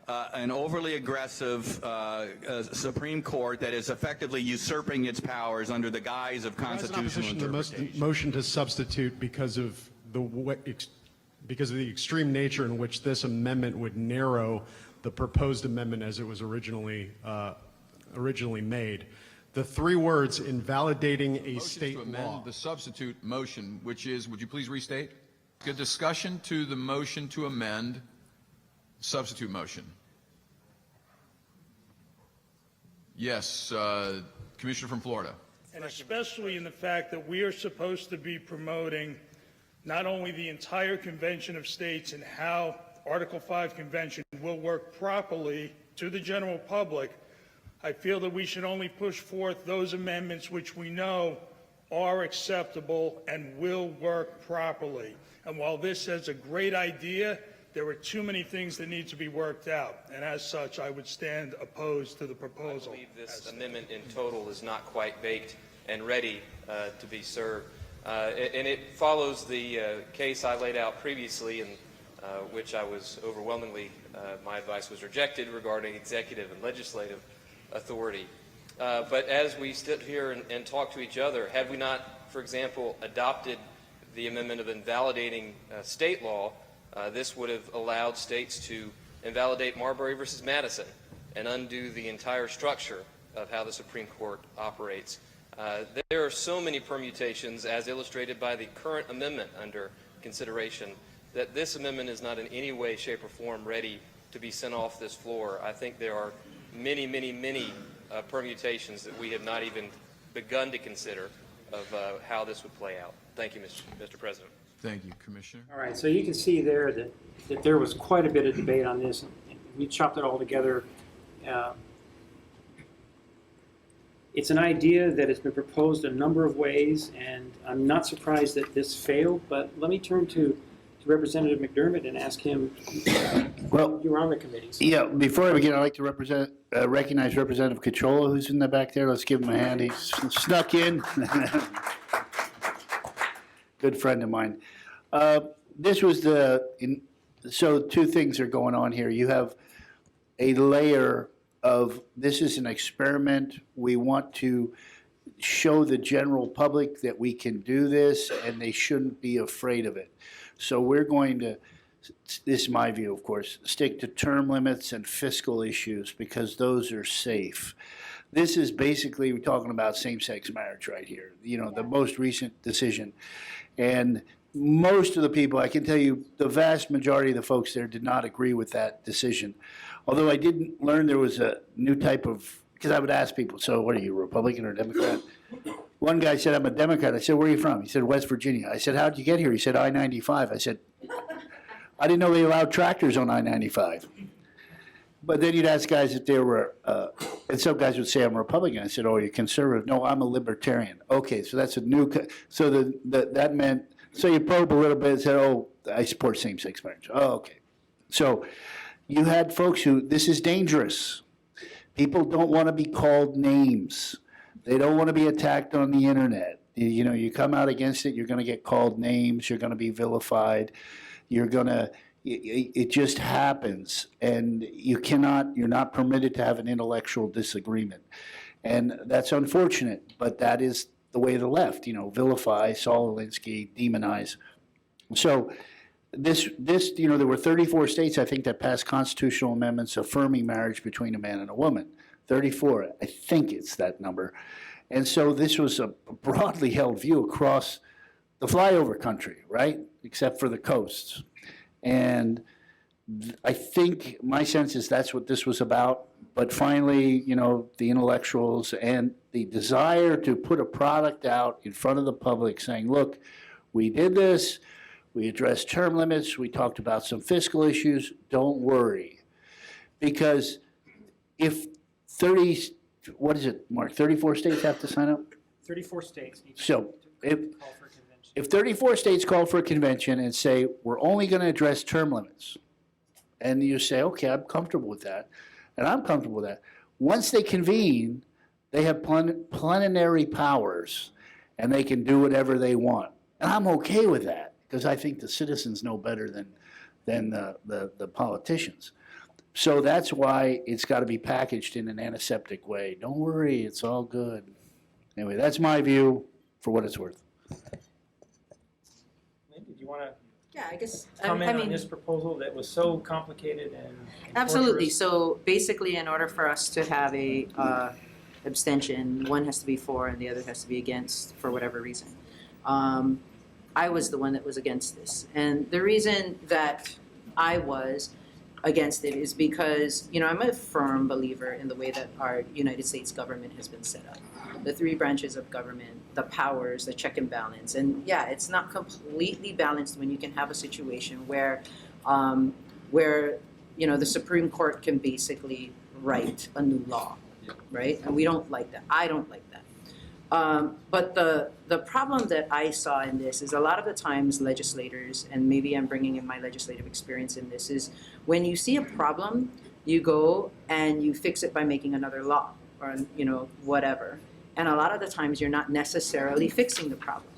an overly aggressive Supreme Court that is effectively usurping its powers under the guise of constitutional interpretation. The motion to substitute because of the extreme nature in which this amendment would narrow the proposed amendment as it was originally made. The three words invalidating a state to amend law. the substitute motion, which is, would you please restate? Good discussion to the motion to amend substitute motion. Yes, Commissioner from Florida. And especially in the fact that we are supposed to be promoting not only the entire Convention of States and how Article 5 Convention will work properly to the general public, I feel that we should only push forth those amendments which we know are acceptable and will work properly. And while this is a great idea, there are too many things that need to be worked out. And as such, I would stand opposed to the proposal. I believe this amendment in total is not quite baked and ready to be served. And it follows the case I laid out previously, in which I was overwhelmingly, my advice was rejected regarding executive and legislative authority. But as we sit here and talk to each other, had we not, for example, adopted the amendment of invalidating state law, this would have allowed states to invalidate Marbury versus Madison and undo the entire structure of how the Supreme Court operates. There are so many permutations, as illustrated by the current amendment under consideration, that this amendment is not in any way, shape, or form ready to be sent off this floor. I think there are many, many, many permutations that we have not even begun to consider of how this would play out. Thank you, Mr. President. Thank you, Commissioner. All right, so you can see there that there was quite a bit of debate on this. We chopped it all together. It's an idea that has been proposed a number of ways, and I'm not surprised that this failed, but let me turn to Representative McDermott and ask him, well, you were on the committee. So. Yeah, before I begin, I'd like to recognize Representative Cachola, who's in the back there. Let's give him a hand. He's snuck in. Good friend of mine. This was so two things are going on here. You have a layer of, this is an experiment. We want to show the general public that we can do this and they shouldn't be afraid of it. So we're going to, this is my view, of course, stick to term limits and fiscal issues because those are safe. This is basically, we're talking about same-sex marriage right here, you know, the most recent decision. And most of the people, I can tell you, the vast majority of the folks there did not agree with that decision. Although I did learn there was a new type of, because I would ask people, so what are you, Republican or Democrat? One guy said, I'm a Democrat. I said, where are you from? He said, West Virginia. I said, how'd you get here? He said, I-95. I said, I didn't know they allowed tractors on I-95. But then you'd ask guys if they were, and some guys would say, I'm a Republican. I said, oh, you're conservative. No, I'm a libertarian. Okay, so that's a new, so that meant, so you probe a little bit and said, oh, I support same-sex marriage. Oh, okay. So you had folks who, this is dangerous. People don't want to be called names. They don't want to be attacked on the internet. You know, you come out against it, you're going to get called names, you're going to be vilified, you're going to, it just happens. And you're not permitted to have an intellectual disagreement. And that's unfortunate, but that is the way of the left, you know, vilify, Saul Alinsky, demonize. So this, you know, there were 34 states, I think, that passed constitutional amendments affirming marriage between a man and a woman. 34, I think it's that number. And so this was a broadly held view across the flyover country, right? Except for the coasts. And I think my sense is that's what this was about. But finally, you know, the intellectuals and the desire to put a product out in front of the public saying, look, We did this, we addressed term limits, we talked about some fiscal issues, don't worry. Because if 30, what is it, Mark, 34 states have to sign up? 34 states need to So if, call for a convention. if 34 states call for a convention and say, we're only going to address term limits, and you say, okay, I'm comfortable with that, and I'm comfortable with that. Once they convene, they have plenary powers, and they can do whatever they want. And I'm okay with that, because I think the citizens know better than the politicians. So that's why it's got to be packaged in an antiseptic way. Don't worry, it's all good. Anyway, that's my view for what it's worth. Lynn, did you want to Yeah, I guess, comment on this proposal that was so complicated and absolutely. torturous? So basically, in order for us to have a abstention, one has to be for and the other has to be against for whatever reason. I was the one that was against this. And the reason that I was against it is because, you know, I'm a firm believer in the way that our United States government has been set up. The three branches of government, the powers, the check and balance. And yeah, it's not completely balanced when you can have a situation where, you know, the Supreme Court can basically write a new law, right? And we don't like that. I don't like that. But the problem that I saw in this is a lot of the times legislators, and maybe I'm bringing in my legislative experience in this, is when you see a problem, you go and you fix it by making another law or, you know, whatever. And a lot of the times you're not necessarily fixing the problem.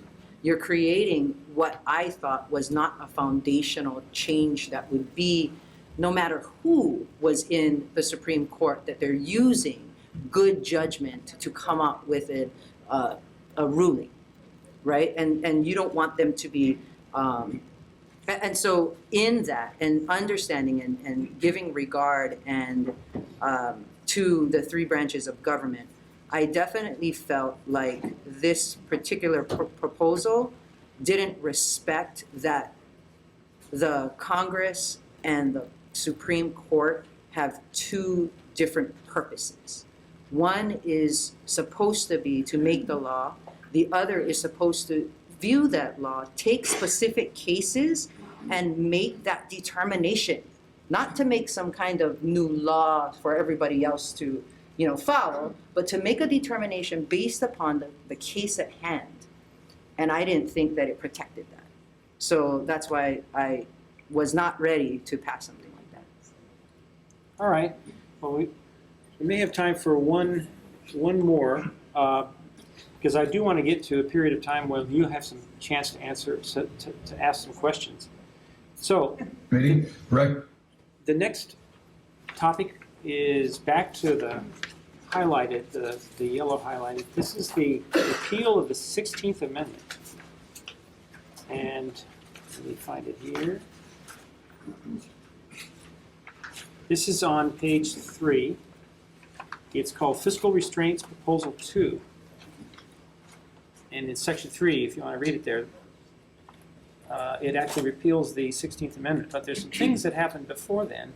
You're creating what I thought was not a foundational change that would be, no matter who was in the Supreme Court, that they're using good judgment to come up with a ruling, right? And you don't want them to be, and so in that, and understanding and giving regard and to the three branches of government, I definitely felt like this particular proposal didn't respect that the Congress and the Supreme Court have two different purposes. One is supposed to be to make the law. The other is supposed to view that law, take specific cases, and make that determination, not to make some kind of new law for everybody else to, you know, follow, but to make a determination based upon the case at hand. And I didn't think that it protected that. So that's why I was not ready to pass something like that. All right. Well, we may have time for one more, because I do want to get to a period of time where you have some chance to answer, to ask some questions. So, the next topic is back to the highlighted, the yellow highlighted. This is the repeal of the 16th Amendment. And let me find it here. This is on page 3. It's called Fiscal Restraints Proposal 2. And in section 3, if you want to read it there, it actually repeals the 16th Amendment. But there's some things that happened before then.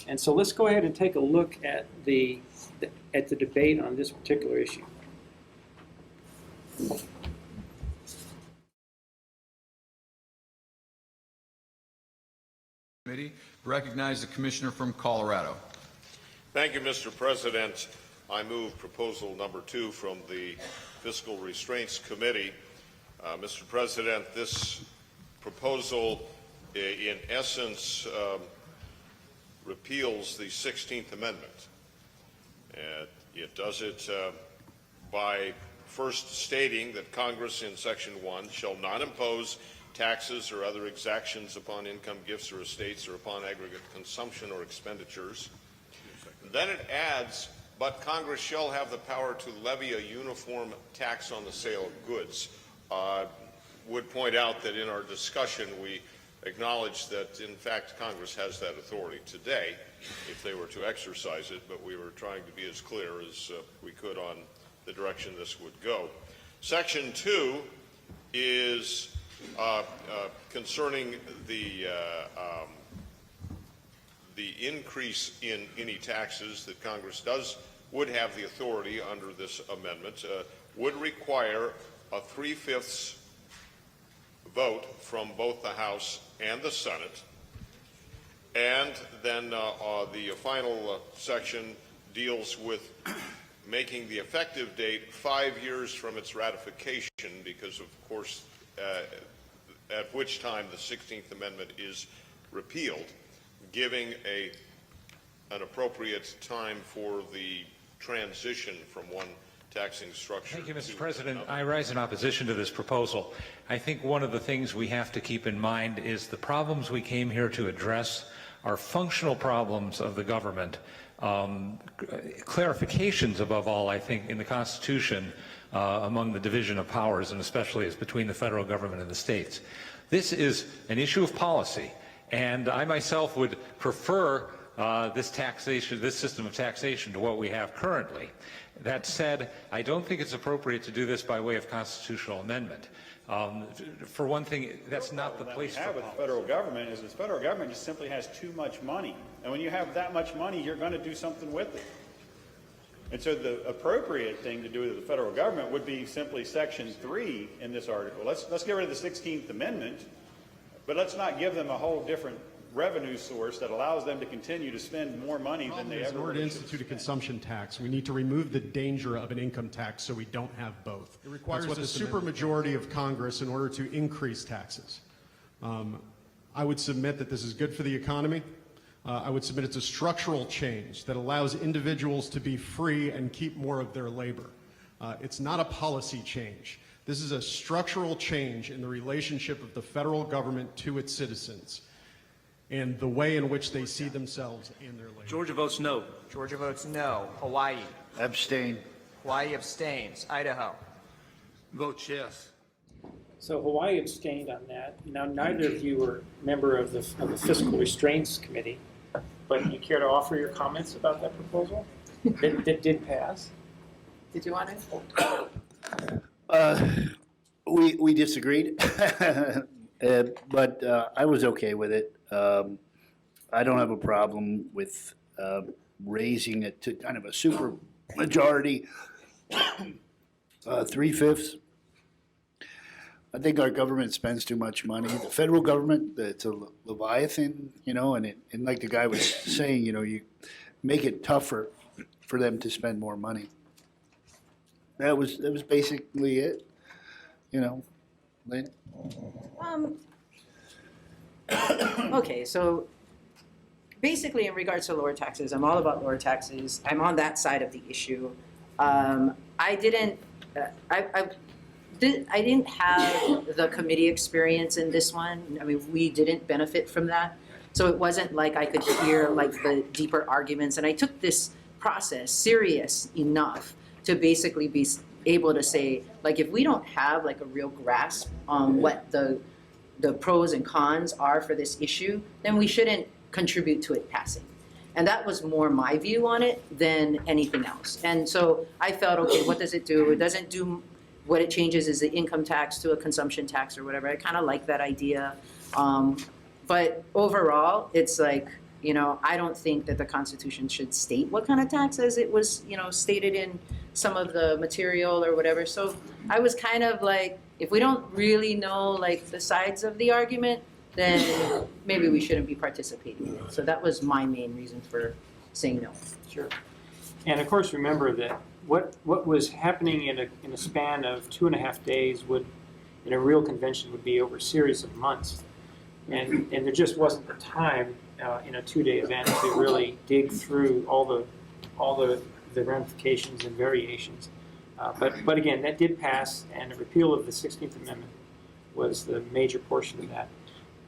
And so let's go ahead and take a look at the debate on this particular issue. Committee, recognize the commissioner from Colorado. Thank you, Mr. President. I move proposal number 2 from the Fiscal Restraints Committee. Mr. President, this proposal in essence repeals the 16th Amendment. It does it by first stating that Congress in Section 1 shall not impose taxes or other exactions upon income, gifts, or estates, or upon aggregate consumption or expenditures. Then it adds, but Congress shall have the power to levy a uniform tax on the sale of goods. Would point out that in our discussion we acknowledge that in fact Congress has that authority today if they were to exercise it, but we were trying to be as clear as we could on the direction this would go. Section 2 is concerning the increase in any taxes that Congress would have the authority under this amendment, would require a 3/5 vote from both the House and the Senate. And then the final section deals with making the effective date 5 years from its ratification, because, of course, at which time the 16th Amendment is repealed, giving an appropriate time for the transition from one taxing structure. Thank you, Mr. President. I rise in opposition to this proposal. I think one of the things we have to keep in mind is the problems we came here to address are functional problems of the government. Clarifications, above all, I think, in the Constitution among the division of powers, and especially as between the federal government and the states. This is an issue of policy, and I myself would prefer this system of taxation to what we have currently. That said, I don't think it's appropriate to do this by way of constitutional amendment. For one thing, that's not the place for with the federal government is the federal government just simply has too much money. And when you have that much money, you're going to do something with it. And so the appropriate thing to do with the federal government would be simply Section 3 in this article. Let's get rid of the 16th Amendment, but let's not give them a whole different revenue source that allows them to continue to spend more money than they ever would. In order to institute a consumption tax, we need to remove the danger of an income tax so we don't have both. It requires a supermajority of Congress in order to increase taxes. I would submit that this is good for the economy. I would submit it's a structural change that allows individuals to be free and keep more of their labor. It's not a policy change. This is a structural change in the relationship of the federal government to its citizens and the way in which they see themselves and their labor. Georgia votes no. Georgia votes no. Hawaii. Abstain. Hawaii abstains. Idaho. Votes yes. So Hawaii abstained on that. Now, neither of you were a member of the Fiscal Restraints Committee, but you care to offer your comments about that proposal that did pass? Did you want to? We disagreed, but I was okay with it. I don't have a problem with raising it to kind of a super majority, 3/5. I think our government spends too much money. The federal government, it's a leviathan, and like the guy was saying, you make it tougher for them to spend more money. That was basically it, Lynn? Okay, so basically in regards to lower taxes, I'm all about lower taxes. I'm on that side of the issue. I didn't have the committee experience in this one. I mean, we didn't benefit from that. So it wasn't like I could hear like the deeper arguments. And I took this process serious enough to basically be able to say, like, if we don't have like a real grasp on what the pros and cons are for this issue, then we shouldn't contribute to it passing. And that was more my view on it than anything else. And so I felt, okay, what does it do? It doesn't do, what it changes is the income tax to a consumption tax or whatever. I kind of like that idea. But overall, it's like, I don't think that the Constitution should state what kind of taxes it was, stated in some of the material or whatever. So I was kind of like, if we don't really know like the sides of the argument, then maybe we shouldn't be participating in it. So that was my main reason for saying no. Sure. And of course, remember that what was happening in a span of 2.5 days would, in a real convention, would be over a series of months. And there just wasn't the time in a 2-day event to really dig through all the ramifications and variations. But again, that did pass, and the repeal of the 16th Amendment was the major portion of that.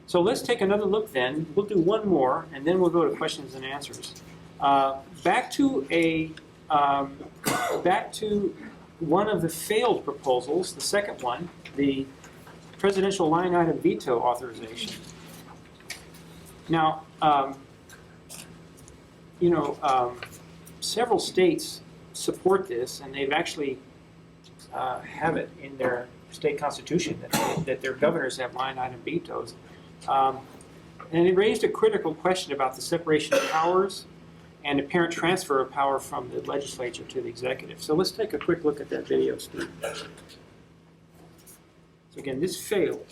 So let's take another look then. We'll do one more, and then we'll go to questions and answers. Back to one of the failed proposals, the second one, the presidential line item veto authorization. Now, several states support this, and they've actually have it in their state constitution that their governors have line item vetoes. And it raised a critical question about the separation of powers and apparent transfer of power from the legislature to the executive. So let's take a quick look at that video, Steve. So again, this failed.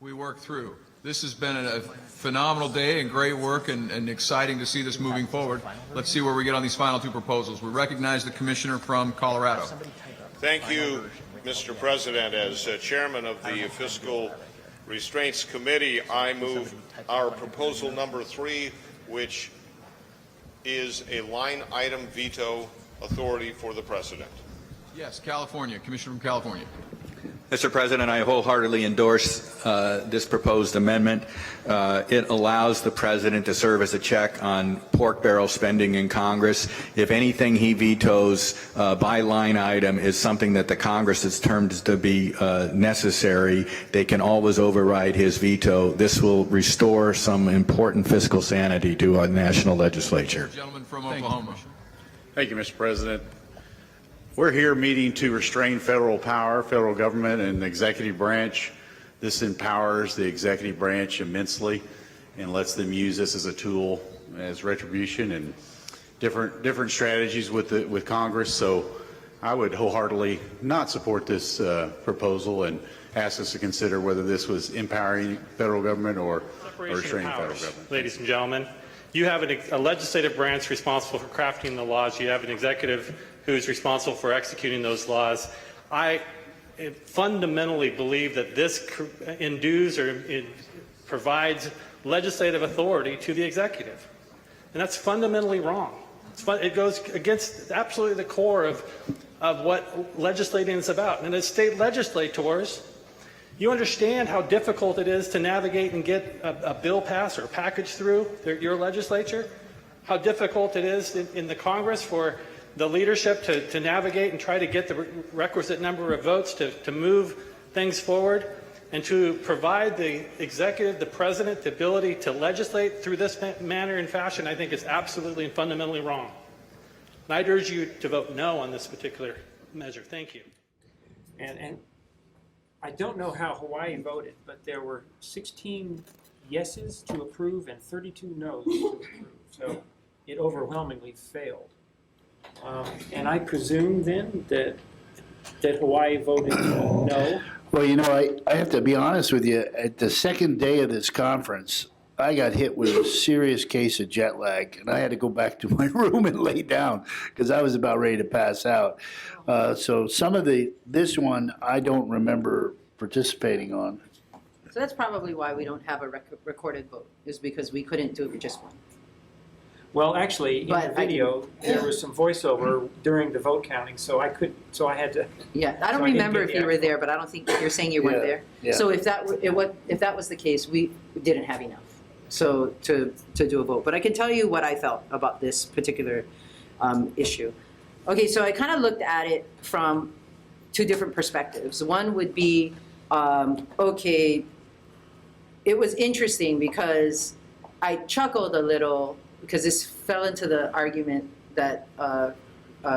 we work through. This has been a phenomenal day and great work and exciting to see this moving forward. Let's see where we get on these final two proposals. We recognize the commissioner from Colorado. Thank you, Mr. President. As chairman of the Fiscal Restraints Committee, I move our proposal number 3, which is a line item veto authority for the president. Yes, California, commissioner from California. Mr. President, I wholeheartedly endorse this proposed amendment. It allows the president to serve as a check on pork barrel spending in Congress. If anything he vetoes by line item is something that the Congress has termed to be necessary, they can always override his veto. This will restore some important fiscal sanity to our national legislature. Gentleman from Oklahoma. Thank you, Mr. President. We're here meeting to restrain federal power, federal government, and the executive branch. This empowers the executive branch immensely and lets them use this as a tool, as retribution and different strategies with Congress. So I would wholeheartedly not support this proposal and ask us to consider whether this was empowering federal government or restraining federal government. Ladies and gentlemen, you have a legislative branch responsible for crafting the laws. You have an executive who's responsible for executing those laws. I fundamentally believe that this endues or it provides legislative authority to the executive. And that's fundamentally wrong. It goes against absolutely the core of what legislating is about. And as state legislators, you understand how difficult it is to navigate and get a bill passed or a package through your legislature, how difficult it is in the Congress for the leadership to navigate and try to get the requisite number of votes to move things forward, and to provide the executive, the president, the ability to legislate through this manner and fashion, I think is absolutely and fundamentally wrong. And I'd urge you to vote no on this particular measure. Thank you. And I don't know how Hawaii voted, but there were 16 yeses to approve and 32 noes to approve. So it overwhelmingly failed. And I presume then that Hawaii voted no. Well, you know, I have to be honest with you. At the second day of this conference, I got hit with a serious case of jet lag, and I had to go back to my room and lay down because I was about ready to pass out. So some of this one I don't remember participating on. So that's probably why we don't have a recorded vote, is because we couldn't do it with just one. Well, actually, in the video, there was some voiceover during the vote counting, so I had to. Yeah, I don't remember if you were there, but I don't think you're saying you weren't there. Yeah. So if that was the case, we didn't have enough. So to do a vote, but I can tell you what I felt about this particular issue. Okay, so I kind of looked at it from two different perspectives. One would be, okay, it was interesting because I chuckled a little because this fell into the argument that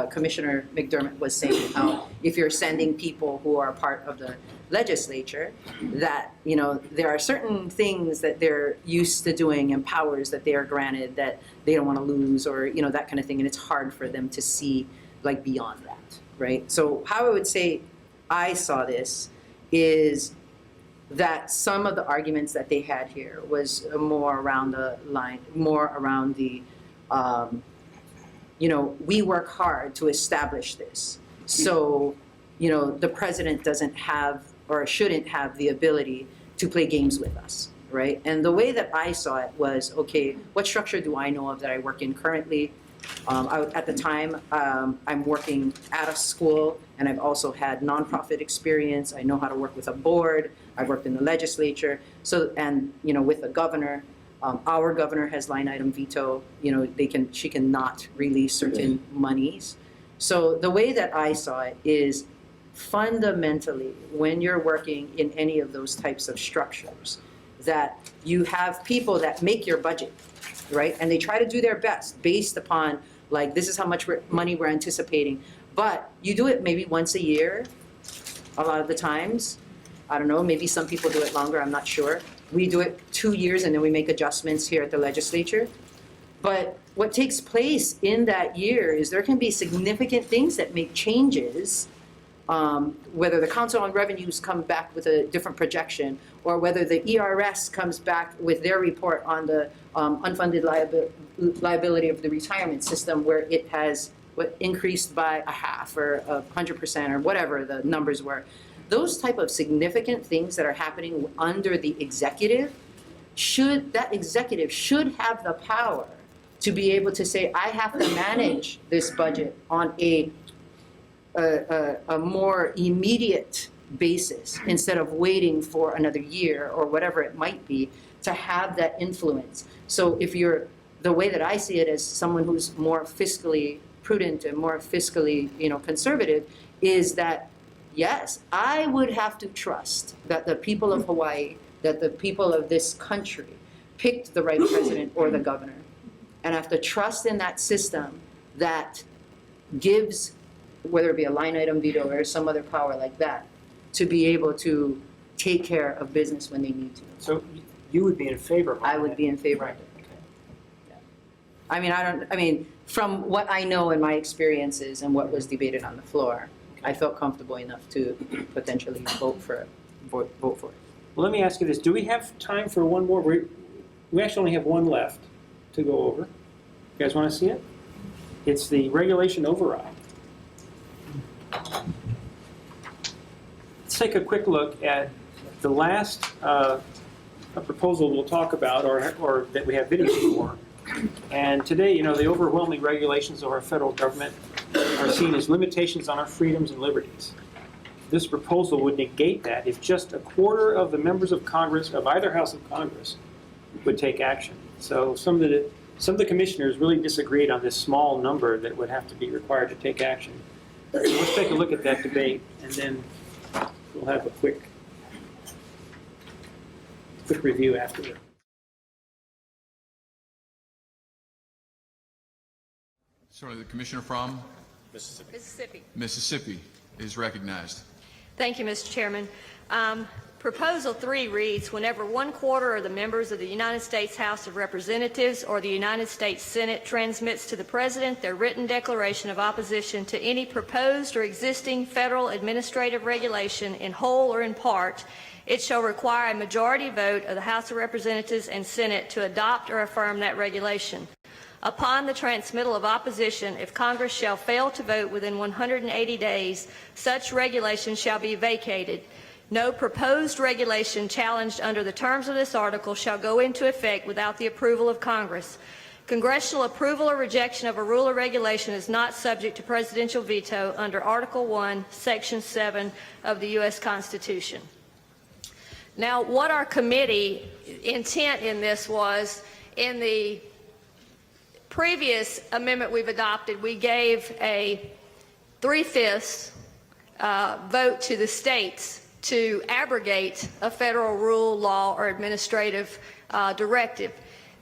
Commissioner McDermott was saying, how if you're sending people who are part of the legislature, that, you know, there are certain things that they're used to doing and powers that they are granted that they don't want to lose, or, you know, that kind of thing, and it's hard for them to see, like, beyond that, right? So how I would say I saw this is that some of the arguments that they had here was more around the line, more around the, you know, we work hard to establish this. So, you know, the president doesn't have or shouldn't have the ability to play games with us, right? And the way that I saw it was, okay, what structure do I know of that I work in currently? At the time, I'm working at a school, and I've also had nonprofit experience. I know how to work with a board. I've worked in the legislature. So, and, you know, with the governor, our governor has line item veto. You know, she cannot release certain monies. So the way that I saw it is fundamentally, when you're working in any of those types of structures, that you have people that make your budget, right? And they try to do their best based upon, like, this is how much money we're anticipating. But you do it maybe once a year, a lot of the times. I don't know, maybe some people do it longer, I'm not sure. We do it 2 years and then we make adjustments here at the legislature. But what takes place in that year is there can be significant things that make changes whether the Council on Revenues come back with a different projection, or whether the ERS comes back with their report on the unfunded liability of the retirement system, where it has increased by a half or 100% or whatever the numbers were. Those type of significant things that are happening under the executive, that executive should have the power to be able to say, I have to manage this budget on a more immediate basis instead of waiting for another year or whatever it might be to have that influence. So if you're, the way that I see it as someone who's more fiscally prudent and more fiscally, conservative, is that, yes, I would have to trust that the people of Hawaii, that the people of this country picked the right president or the governor. And I have to trust in that system that gives, whether it be a line item veto or some other power like that, to be able to take care of business when they need to. So you would be in favor of that? I would be in favor of it. Yeah. From what I know in my experiences and what was debated on the floor, I felt comfortable enough to potentially vote for it. Well, let me ask you this. Do we have time for one more? We actually only have one left to go over. You guys want to see it? It's the regulation override. Let's take a quick look at the last proposal we'll talk about, or that we have video for. And today, the overwhelming regulations of our federal government are seen as limitations on our freedoms and liberties. This proposal would negate that if just a quarter of the members of Congress, of either House of Congress, would take action. So some of the commissioners really disagreed on this small number that would have to be required to take action. Let's take a look at that debate, and then we'll have a quick review afterward. Sorry, the commissioner from? Mississippi is recognized. Thank you, Mr. Chairman. Proposal 3 reads, whenever 1/4 of the members of the United States House of Representatives or the United States Senate transmits to the President their written declaration of opposition to any proposed or existing federal administrative regulation in whole or in part, it shall require a majority vote of the House of Representatives and Senate to adopt or affirm that regulation. Upon the transmittal of opposition, if Congress shall fail to vote within 180 days, such regulation shall be vacated. No proposed regulation challenged under the terms of this article shall go into effect without the approval of Congress. Congressional approval or rejection of a rule or regulation is not subject to presidential veto under Article 1, Section 7 of the U.S. Constitution. Now, what our committee intent in this was, in the previous amendment we've adopted, we gave a 3/5 vote to the states to abrogate a federal rule, law, or administrative directive.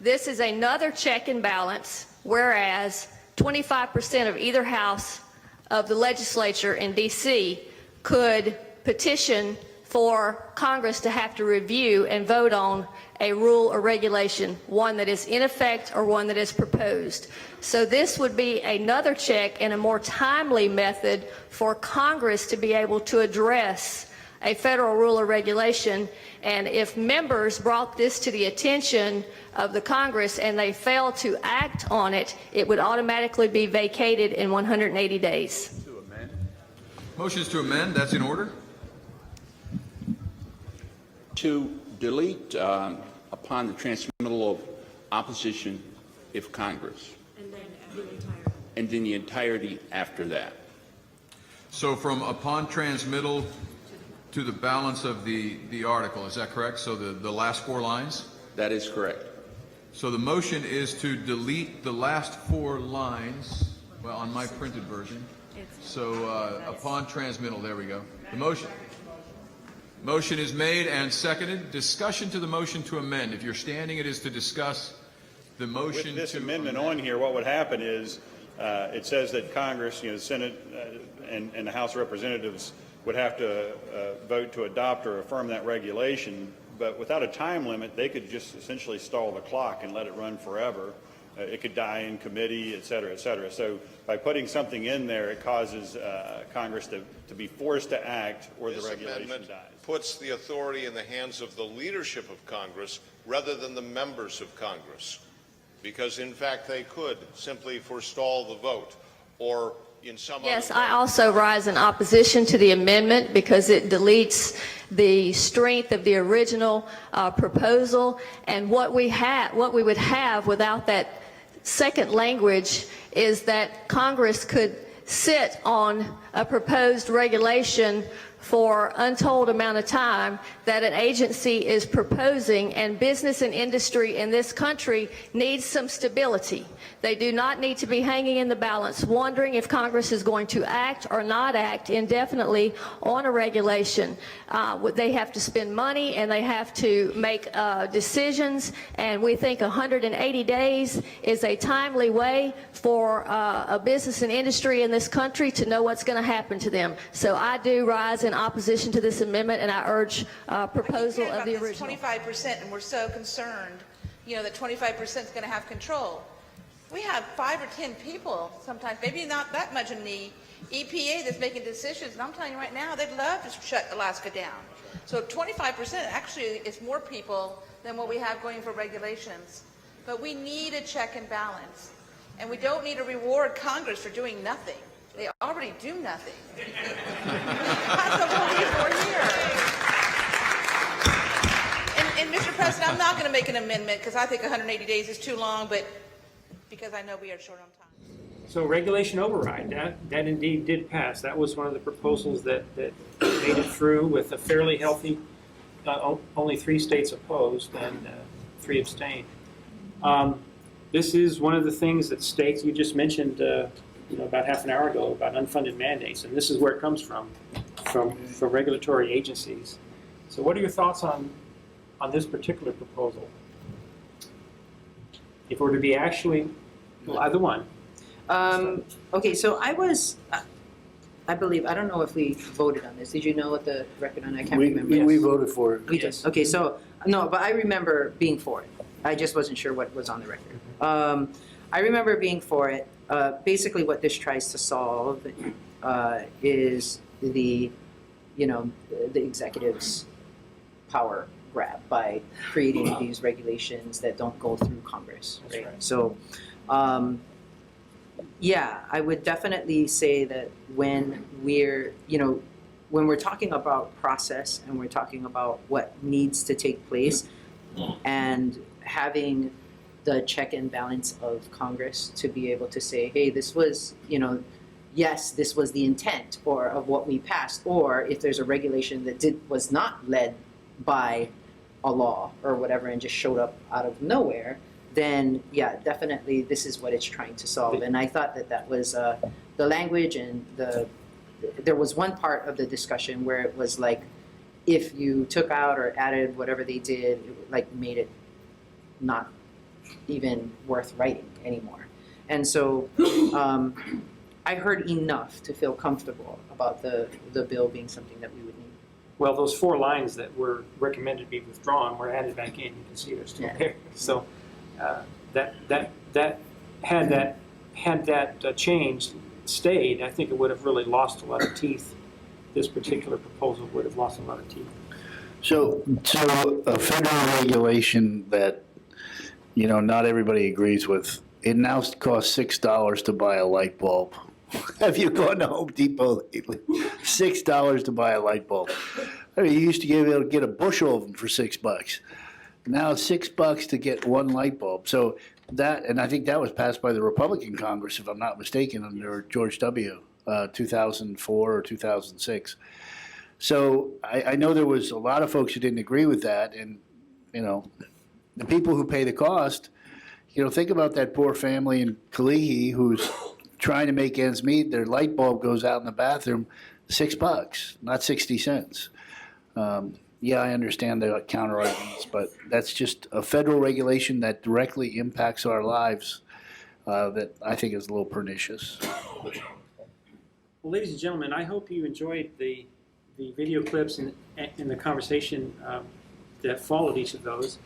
This is another check and balance, whereas 25% of either house of the legislature in D.C. could petition for Congress to have to review and vote on a rule or regulation, one that is in effect or one that is proposed. So this would be another check and a more timely method for Congress to be able to address a federal rule or regulation. And if members brought this to the attention of the Congress and they failed to act on it, it would automatically be vacated in 180 days. To amend. Motions to amend, that's in order. To delete upon the transmittal of opposition if Congress. And then the entirety after that. So from upon transmittal to the balance of the article, is that correct? So the last 4 lines? That is correct. So the motion is to delete the last 4 lines, well, on my printed version. So upon transmittal, there we go. The motion is made and seconded. Discussion to the motion to amend. If you're standing, it is to discuss the motion. With this amendment on here, what would happen is it says that Congress, the Senate and the House of Representatives would have to vote to adopt or affirm that regulation, but without a time limit, they could just essentially stall the clock and let it run forever, It could die in committee, et cetera, et cetera. So by putting something in there, it causes Congress to be forced to act, or the regulation dies. Puts the authority in the hands of the leadership of Congress rather than the members of Congress, because in fact they could simply forestall the vote or in some Yes, other way. I also rise in opposition to the amendment because it deletes the strength of the original proposal, and what we would have without that second language is that Congress could sit on a proposed regulation for untold amount of time that an agency is proposing, and business and industry in this country needs some stability. They do not need to be hanging in the balance, wondering if Congress is going to act or not act indefinitely on a regulation. They have to spend money and they have to make decisions, and we think 180 days is a timely way for a business and industry in this country to know what's going to happen to them. So I do rise in opposition to this amendment, and I urge proposal of the original. 25%, and we're so concerned, that 25% is going to have control. We have 5 or 10 people sometimes, maybe not that much in the EPA that's making decisions, and I'm telling you right now, they'd love to shut Alaska down. So 25% actually is more people than what we have going for regulations. But we need a check and balance, and we don't need to reward Congress for doing nothing. They already do nothing. Pass the whole year. And Mr. President, I'm not going to make an amendment because I think 180 days is too long, but because I know we are short on time. So regulation override, that indeed did pass. That was one of the proposals that made it through with a fairly healthy, only 3 states opposed and 3 abstained. This is one of the things that states, you just mentioned about half an hour ago about unfunded mandates, and this is where it comes from regulatory agencies. So what are your thoughts on this particular proposal? If it were to be actually, well, either one. Okay, so I believe, I don't know if we voted on this. Did you know what the record on? I can't remember. We voted for it. We did. Okay, so, no, but I remember being for it. I just wasn't sure what was on the record. I remember being for it. Basically what this tries to solve is the executive's power grab by creating these regulations that don't go through Congress. Right? So, yeah, I would definitely say that when we're talking about process and we're talking about what needs to take place and having the check and balance of Congress to be able to say, hey, this was, yes, this was the intent or of what we passed, or if there's a regulation that was not led by a law or whatever and just showed up out of nowhere, then yeah, definitely this is what it's trying to solve. And I thought that was the language, and there was one part of the discussion where it was like, if you took out or added whatever they did, it made it not even worth writing anymore. And so I heard enough to feel comfortable about the bill being something that we would need. Well, those 4 lines that were recommended to be withdrawn were added back in. You can see they're still there. So had that change stayed, I think it would have really lost a lot of teeth. This particular proposal would have lost a lot of teeth. So a federal regulation that not everybody agrees with. It now costs $6 to buy a light bulb. Have you gone to Home Depot lately? $6 to buy a light bulb. I mean, you used to be able to get a bushel of them for $6. Now it's $6 to get one light bulb. So and I think that was passed by the Republican Congress, if I'm not mistaken, under George W. 2004 or 2006. So I know there was a lot of folks who didn't agree with that, and the people who pay the cost, think about that poor family in Kalihi who's trying to make ends meet. Their light bulb goes out in the bathroom, $6, not 60 cents. Yeah, I understand the counter arguments, but that's just a federal regulation that directly impacts our lives that I think is a little pernicious. Well, ladies and gentlemen, I hope you enjoyed the video clips and the conversation that followed each of those.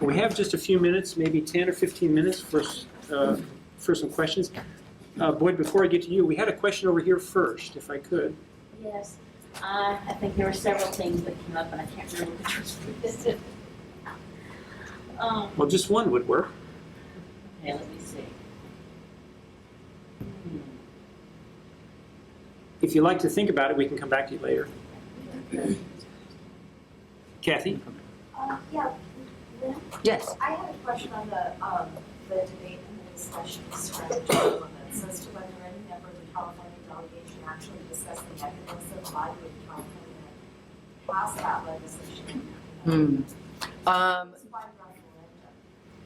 We have just a few minutes, maybe 10 or 15 minutes for for some questions. Boyd, before I get to you, we had a question over here first, if I could. Yes, I think there were several things that came up, and I can't remember which was it. Well, just one would work. Okay, let me see. If you like to think about it, we can come back to you later. Kathy? Yeah. Lynn? Yes. I had a question on the debate and the discussion surrounding term limits as to whether any member of the California delegation actually discussed the mechanism of why would California pass that legislation. It's by referendum.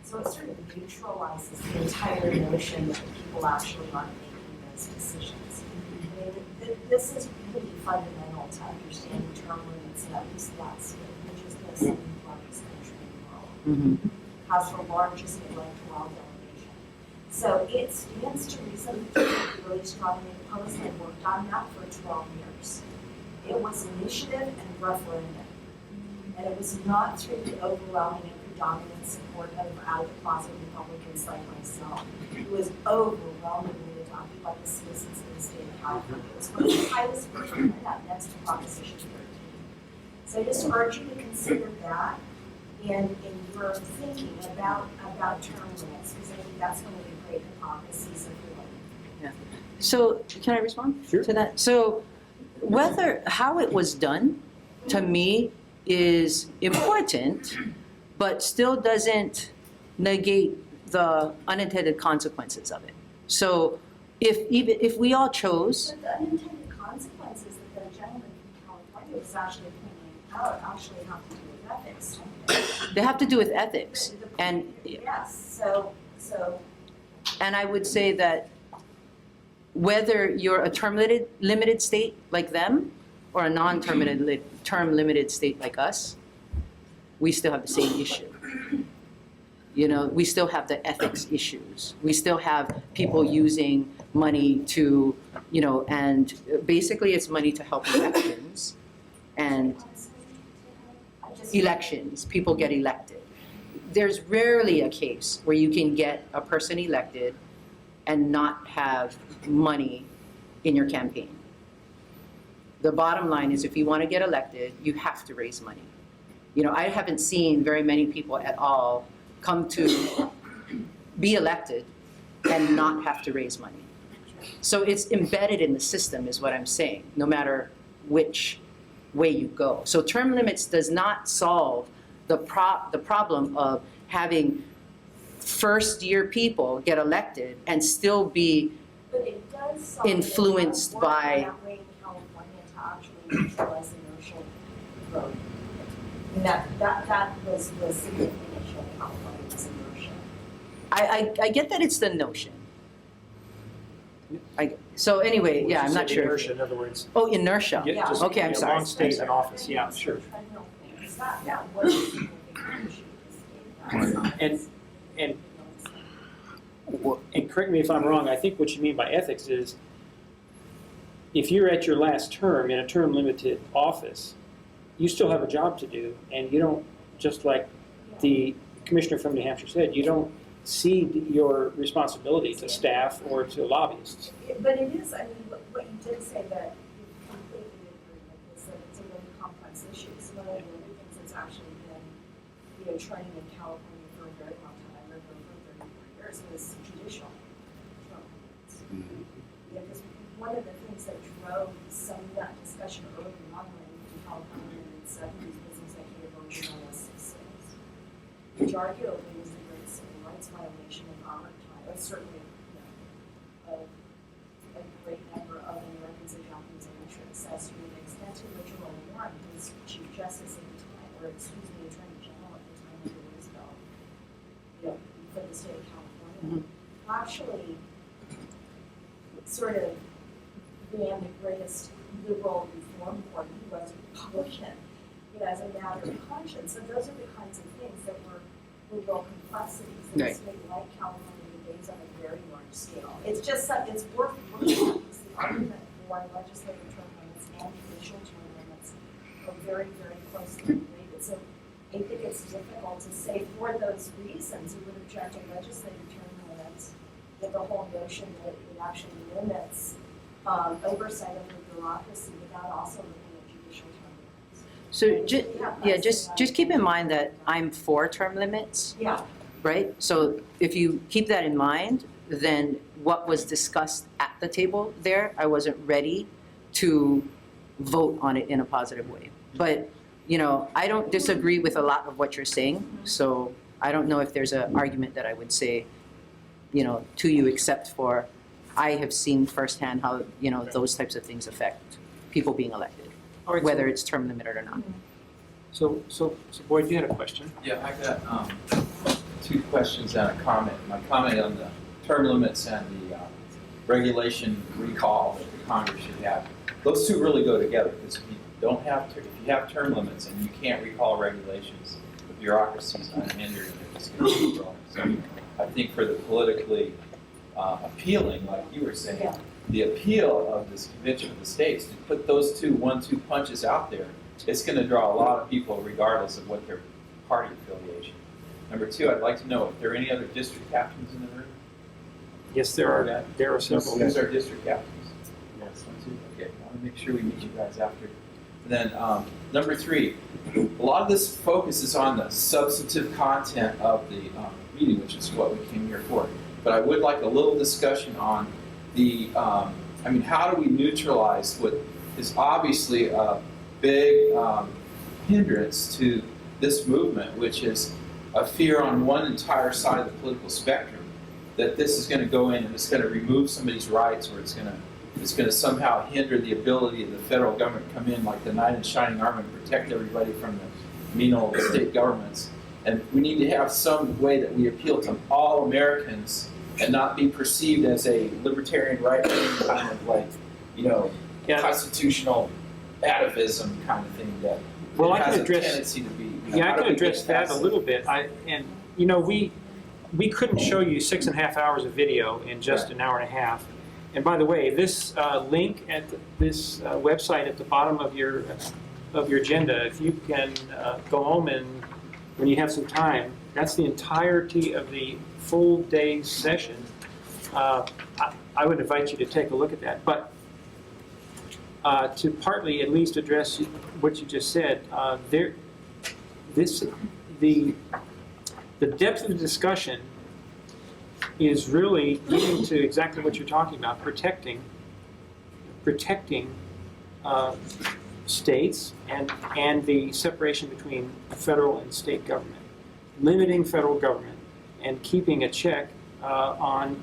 So it sort of neutralizes the entire notion that the people actually aren't making those decisions. I mean, this is really fundamental to understanding term limits, and at least that's which is the second largest country in the world. Has the largest electoral delegation. So it stands to reason to really strongly oppose and worked on that for 12 years. It was initiative and referendum. And it was not through the overwhelming and predominant support of out-of-the-closet Republicans like myself. It was overwhelmingly adopted by the citizens of the state of California. It was one of the highest votes in that next to Proposition 13. So I just urge you to consider that in your thinking about term limits, because I think that's one of the great hypocrisies of the law. Yeah. So can I respond to that? So how it was done, to me, is important, but still doesn't negate the unintended consequences of it. So if we all chose. But the unintended consequences that the gentleman from California was actually pointing out actually have to do with ethics. They have to do with ethics. And yes, so. And I would say that whether you're a term limited state like them or a non-term limited state like us, we still have the same issue. You know, we still have the ethics issues. We still have people using money to, you know, and basically it's money to help elections. And elections, people get elected. There's rarely a case where you can get a person elected and not have money in your campaign. The bottom line is if you want to get elected, you have to raise money. You know, I haven't seen very many people at all come to be elected and not have to raise money. So it's embedded in the system is what I'm saying, no matter which way you go. So term limits does not solve the problem of having first-year people get elected and still be influenced by. That way in California to actually neutralize inertial vote. And that was significant issue in California was inertia. I get that it's the notion. So anyway, yeah, I'm not sure. Inertia, in other words. Oh, inertia. Yeah, just, okay, I'm sorry. Long stays in office, yeah, sure. That was a significant issue. And correct me if I'm wrong, I think what you mean by ethics is if you're at your last term in a term limited office, you still have a job to do, and you don't, just like the commissioner from New Hampshire said, you don't cede your responsibility to staff or to lobbyists. But it is, I mean, what you did say that you completely agree with is that it's a really complex issue. So one of the other things that's actually been, you know, training in California for a very long time, I lived there for 34 years, was judicial term limits. Yeah, because one of the things that drove some of that discussion early on when in California in the 70s was executive order 106. Which arguably was the great civil rights violation of our time, but certainly, you know, a great number of Americans and Japanese American access to the extent to which Roland Warren, who was Chief Justice at the time, or excuse me, Attorney General at the time of the Roosevelt, you know, for the state of California, actually sort of ran the greatest liberal reform court. He was a Republican, you know, as a matter of conscience. So those are the kinds of things that were real complexities in a state like California debates on a very large scale. It's just it's worth looking at because the argument for legislative term limits and judicial term limits are very, very closely related. So I think it's difficult to say for those reasons you would object to legislative term limits the whole notion that it actually limits oversight of the bureaucracy without also looking at judicial term limits. So just keep in mind that I'm for term limits. Yeah. Right? So if you keep that in mind, then what was discussed at the table there, I wasn't ready to vote on it in a positive way. But, you know, I don't disagree with a lot of what you're saying, so I don't know if there's an argument that I would say, you know, to you, except for I have seen firsthand how, you know, those types of things affect people being elected, whether it's term limited or not. So Boyd, you had a question? Yeah, I got two questions and a comment. My comment on the term limits and the regulation recall that the Congress should have. Those two really go together, because if you have term limits and you can't recall regulations, the bureaucracy is unhindered and it's going to be growing. So I think for the politically appealing, like you were saying, the appeal of this convention of the states, to put those two 1-2 punches out there, it's going to draw a lot of people regardless of what their party affiliation. Number two, I'd like to know if there are any other district captains in the room. Yes, there are. There are several. Who's our district captains? Yes, 1, 2. Okay, I want to make sure we meet you guys after. And then number three, a lot of this focuses on the substantive content of the meeting, which is what we came here for. But I would like a little discussion on the, how do we neutralize what is obviously a big hindrance to this movement, which is a fear on one entire side of the political spectrum that this is going to go in and it's going to remove somebody's rights, or it's going to somehow hinder the ability of the federal government to come in like the knight in shining armor and protect everybody from the mean old state governments. And we need to have some way that we appeal to all Americans and not be perceived as a libertarian right-wing kind of like, constitutional atavism kind of thing that has a tendency to be. I can address that a little bit. We couldn't show you 6.5 hours of video in just an hour and a half. And by the way, this link at this website at the bottom of your agenda, if you can go home and when you have some time, that's the entirety of the full day session. I would invite you to take a look at that. But to partly at least address what you just said, the depth of the discussion is really leading to exactly what you're talking about, protecting states and the separation between federal and state government, limiting federal government and keeping a check on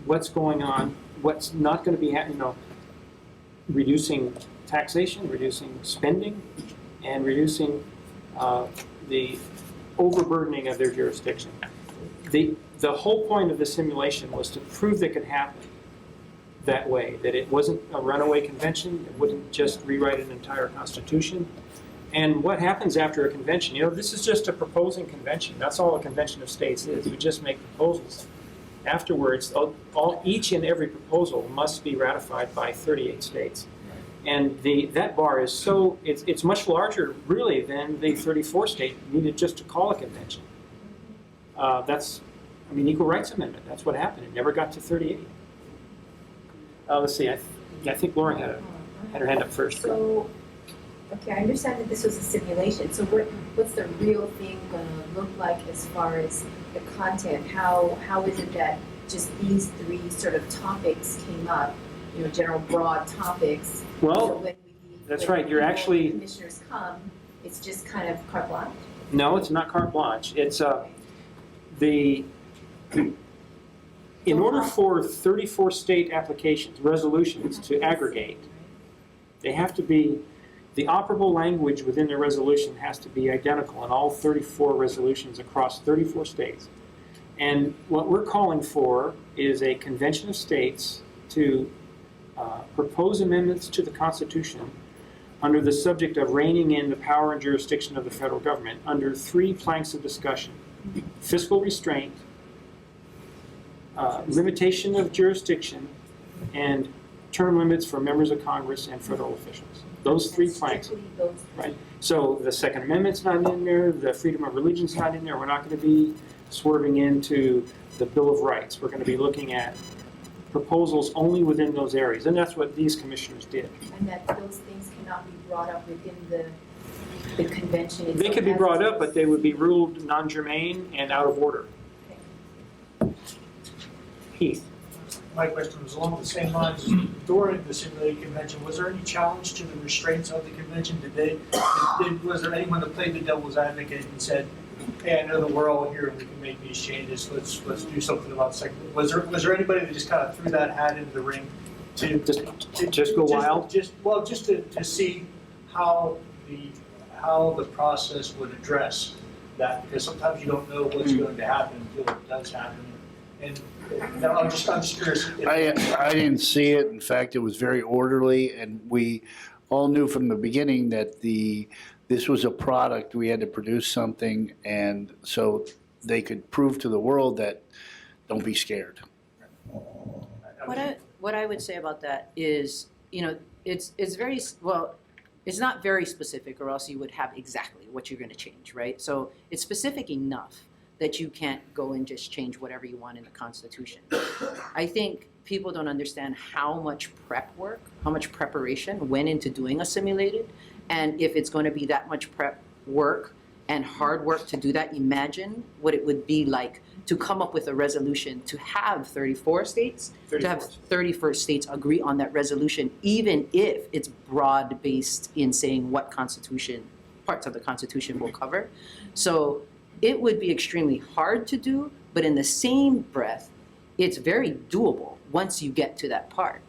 what's going on, what's not going to be happening, reducing taxation, reducing spending, and reducing the overburdening of their jurisdiction. The whole point of the simulation was to prove that it could happen that way, that it wasn't a runaway convention, it wouldn't just rewrite an entire constitution. And what happens after a convention? This is just a proposing convention. That's all a convention of states is. We just make proposals. Afterwards, each and every proposal must be ratified by 38 states. And that bar is it's much larger, really, than the 34 state needed just to call a convention. That's, Equal Rights Amendment, that's what happened. It never got to 38. Let's see, I think Laura had her hand up first. So, okay, I understand that this was a simulation. So what's the real thing going to look like as far as the content? How is it that just these three sort of topics came up, general broad topics? Well, so that's right. You're actually commissioners come. It's just kind of carte blanche. No, it's not carte blanche. It's in order for 34 state applications, resolutions to aggregate, they have to be, the operable language within the resolution has to be identical in all 34 resolutions across 34 states. And what we're calling for is a convention of states to propose amendments to the Constitution under the subject of reining in the power and jurisdiction of the federal government under 3 planks of discussion: fiscal restraint, limitation of jurisdiction, and term limits for members of Congress and federal officials. Those 3 planks. Right. So the Second Amendment's not in there, the freedom of religion's not in there. We're not going to be swerving into the Bill of Rights. We're going to be looking at proposals only within those areas, and that's what these commissioners did. And that those things cannot be brought up within the convention itself? They could be brought up, but they would be ruled non-germane and out of order. Heath. My question was along the same lines. During the simulated convention, was there any challenge to the restraints of the convention? Was there anyone that played the devil's advocate and said, "Hey, I know that we're all here and we can make these changes. Let's do something about second." Was there anybody that just kind of threw that hat into the ring to just go wild? Just to see how the process would address that, because sometimes you don't know what's going to happen until it does happen. And I'm just curious. I didn't see it. In fact, it was very orderly, and we all knew from the beginning that this was a product. We had to produce something, and so they could prove to the world that don't be scared. What I would say about that is, it's very, well, it's not very specific, or else you would have exactly what you're going to change, right? So it's specific enough that you can't go and just change whatever you want in the Constitution. I think people don't understand how much prep work, how much preparation went into doing a simulated. And if it's going to be that much prep work and hard work to do that, imagine what it would be like to come up with a resolution to have 34 states, to have 31 states agree on that resolution, even if it's broad-based in saying what Constitution, parts of the Constitution will cover. So it would be extremely hard to do, but in the same breath, it's very doable once you get to that part.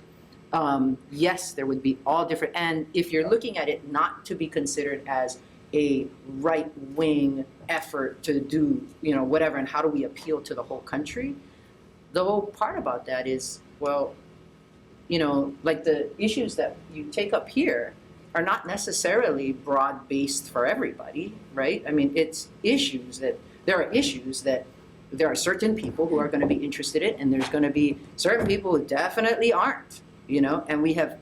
Yes, there would be all different, and if you're looking at it not to be considered as a right-wing effort to do, whatever, and how do we appeal to the whole country, the whole part about that is, well, like the issues that you take up here are not necessarily broad-based for everybody, right? I mean, there are certain people who are going to be interested in, and there's going to be certain people who definitely aren't, and we have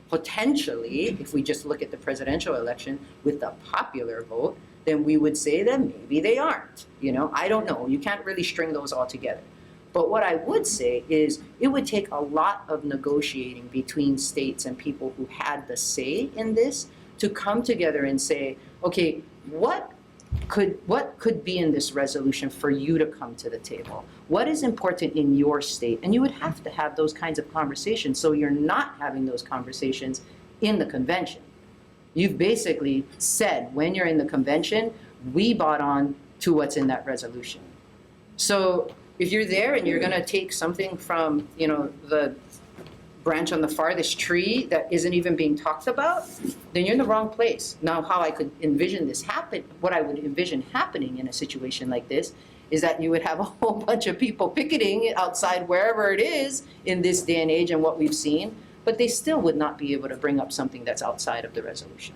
potentially, if we just look at the presidential election with the popular vote, then we would say that maybe they aren't, I don't know. You can't really string those all together. But what I would say is it would take a lot of negotiating between states and people who had the say in this to come together and say, okay, what could be in this resolution for you to come to the table? What is important in your state? And you would have to have those kinds of conversations, so you're not having those conversations in the convention. You've basically said, when you're in the convention, we bought on to what's in that resolution. So if you're there and you're going to take something from, the branch on the farthest tree that isn't even being talked about, then you're in the wrong place. Now, how I could envision this happen, what I would envision happening in a situation like this, is that you would have a whole bunch of people picketing outside wherever it is in this day and age and what we've seen, but they still would not be able to bring up something that's outside of the resolution.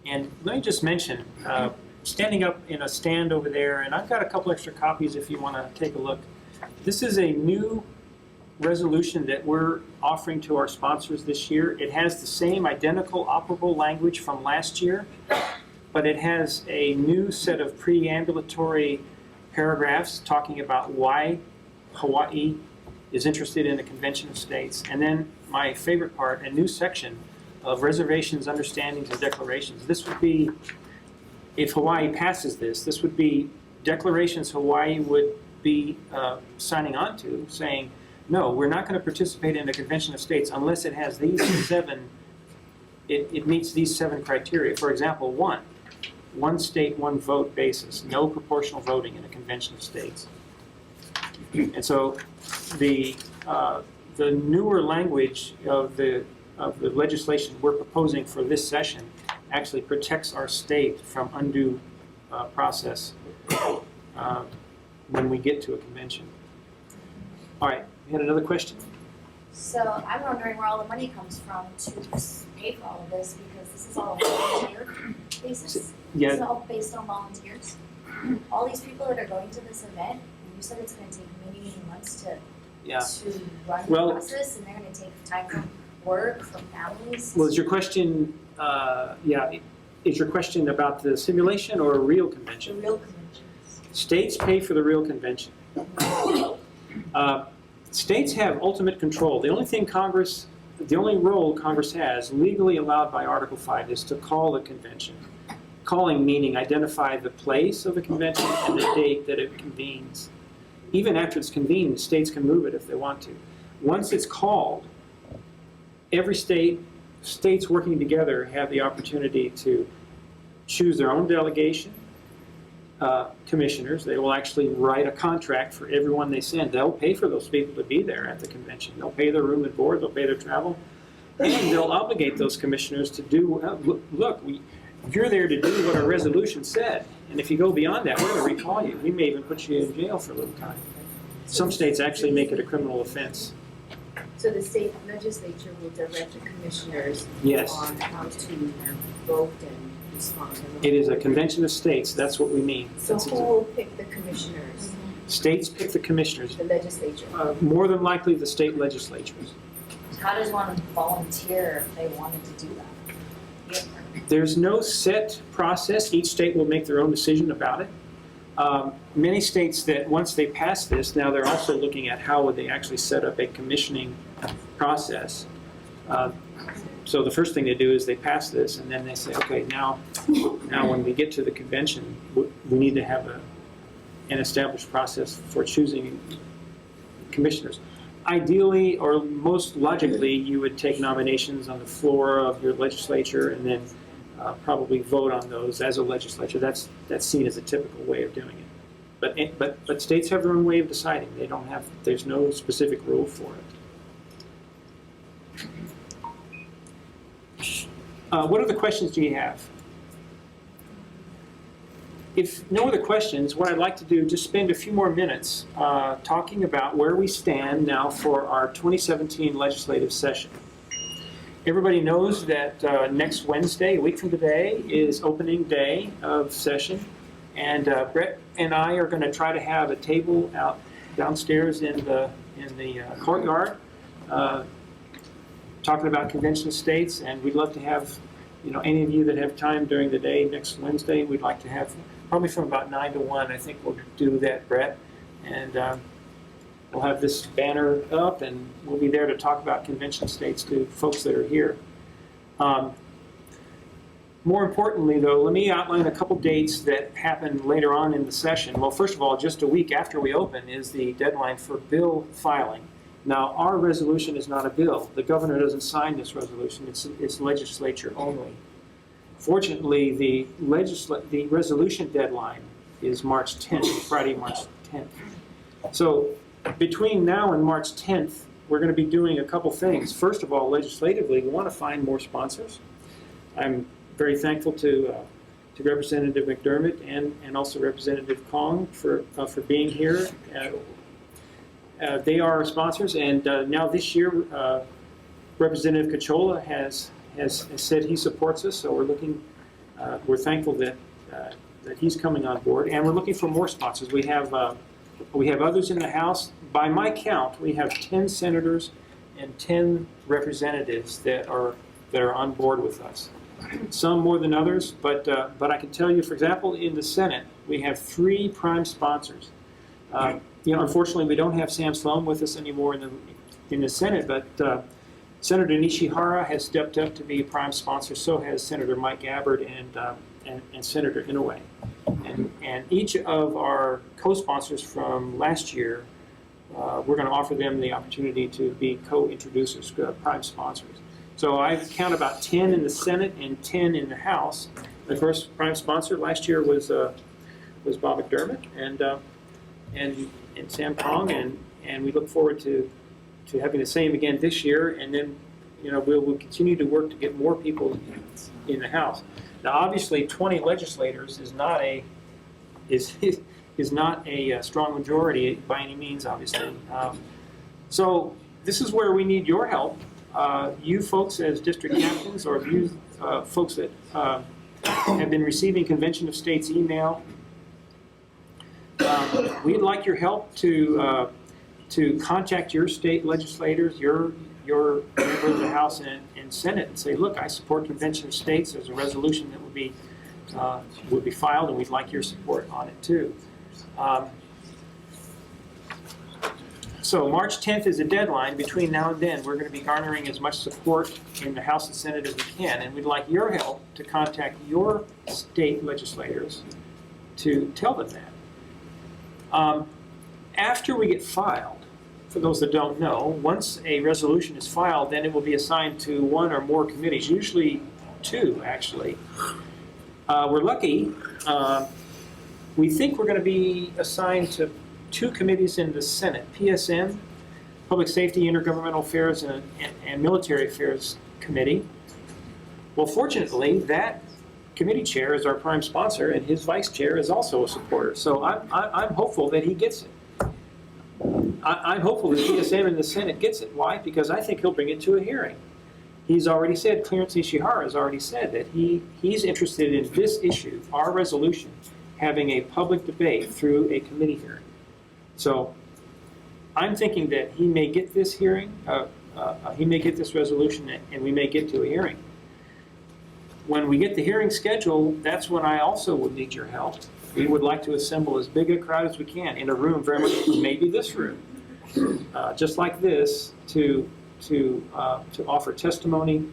And let me just mention, standing up in a stand over there, and I've got a couple extra copies if you want to take a look. This is a new resolution that we're offering to our sponsors this year. It has the same identical operable language from last year, but it has a new set of preambulatory paragraphs talking about why Hawaii is interested in the Convention of States. And then my favorite part, a new section of reservations, understandings, and declarations. This would be, if Hawaii passes this would be declarations Hawaii would be signing on to, saying, no, we're not going to participate in the Convention of States unless it has these it meets these 7 criteria. For example, one state, one vote basis, no proportional voting in a Convention of States. And so the newer language of the legislation we're proposing for this session actually protects our state from undue process when we get to a convention. All right, we had another question. So I'm wondering where all the money comes from to pay for all of this, because this is all volunteer basis. Yeah. This is all based on volunteers. All these people that are going to this event, and you said it's going to take many months to run the process, and they're going to take time from work, from families. Well, is your question, is your question about the simulation or a real convention? The real conventions. States pay for the real convention. States have ultimate control. The only role Congress has, legally allowed by Article 5, is to call a convention. Calling meaning identify the place of the convention and the date that it convenes. Even after it's convened, states can move it if they want to. Once it's called, every states working together have the opportunity to choose their own delegation, commissioners. They will actually write a contract for everyone they send. They'll pay for those people to be there at the convention. They'll pay their room and board, they'll pay their travel, and they'll obligate those commissioners to do, look, you're there to do what our resolution said, and if you go beyond that, we're going to recall you. We may even put you in jail for a little time. Some states actually make it a criminal offense. So the state legislature will direct the commissioners Yes. on how to vote and respond. It is a convention of states, that's what we mean. So who will pick the commissioners? States pick the commissioners. The legislature? More than likely the state legislatures. How does one volunteer if they wanted to do that? There's no set process. Each state will make their own decision about it. Many states that once they pass this, now they're also looking at how would they actually set up a commissioning process. So the first thing they do is they pass this, and then they say, okay, now when we get to the convention, we need to have an established process for choosing commissioners. Ideally, or most logically, you would take nominations on the floor of your legislature and then probably vote on those as a legislature. That's seen as a typical way of doing it. But states have their own way of deciding. They don't have. There's no specific rule for it. What other questions do you have? If no other questions, what I'd like to do is just spend a few more minutes talking about where we stand now for our 2017 legislative session. Everybody knows that next Wednesday, a week from today, is opening day of session. And Brett and I are going to try to have a table out downstairs in the courtyard talking about convention of states. And we'd love to have, any of you that have time during the day next Wednesday, we'd like to have probably from about 9 to 1, I think we'll do that, Brett. And we'll have this banner up, and we'll be there to talk about convention states to folks that are here. More importantly, though, let me outline a couple dates that happen later on in the session. Well, first of all, just a week after we open is the deadline for bill filing. Now, our resolution is not a bill. The governor doesn't sign this resolution. It's legislature only. Fortunately, the resolution deadline is March 10th, Friday, March 10th. So between now and March 10th, we're going to be doing a couple things. First of all, legislatively, we want to find more sponsors. I'm very thankful to Representative McDermott and also Representative Kong for being here. They are our sponsors, and now this year, Representative Cachola has said he supports us, so we're thankful that he's coming on board, and we're looking for more sponsors. We have others in the House. By my count, we have 10 senators and 10 representatives that are on board with us. Some more than others, but I can tell you, for example, in the Senate, we have 3 prime sponsors. Unfortunately, we don't have Sam Sloan with us anymore in the Senate, but Senator Nishihara has stepped up to be a prime sponsor. So has Senator Mike Gabbard and Senator Inouye. And each of our co-sponsors from last year, we're going to offer them the opportunity to be co-introducers, prime sponsors. So I count about 10 in the Senate and 10 in the House. The first prime sponsor last year was Bob McDermott and Sam Kong, and we look forward to having the same again this year. And then we'll continue to work to get more people in the House. Now, obviously, 20 legislators is not a strong majority by any means, obviously. So this is where we need your help. You folks as district captains, or you folks that have been receiving Convention of States email, we'd like your help to contact your state legislators, your members of the House and Senate, and say, look, I support Convention of States. There's a resolution that would be filed, and we'd like your support on it too. So March 10th is a deadline. Between now and then, we're going to be garnering as much support in the House and Senate as we can, and we'd like your help to contact your state legislators to tell them that. After we get filed, for those that don't know, once a resolution is filed, then it will be assigned to one or more committees, usually two, actually. We're lucky. We think we're going to be assigned to two committees in the Senate, PSM, Public Safety, Intergovernmental Affairs, and Military Affairs Committee. Well, fortunately, that committee chair is our prime sponsor, and his vice chair is also a supporter. So I'm hopeful that he gets it. I'm hopeful that PSM in the Senate gets it. Why? Because I think he'll bring it to a hearing. He's already said, Clarence Ishihara has already said that he's interested in this issue, our resolution, having a public debate through a committee hearing. So I'm thinking that he may get this hearing, he may get this resolution, and we may get to a hearing. When we get the hearing scheduled, that's when I also would need your help. We would like to assemble as big a crowd as we can in a room, very much maybe this room, just like this, to offer testimony,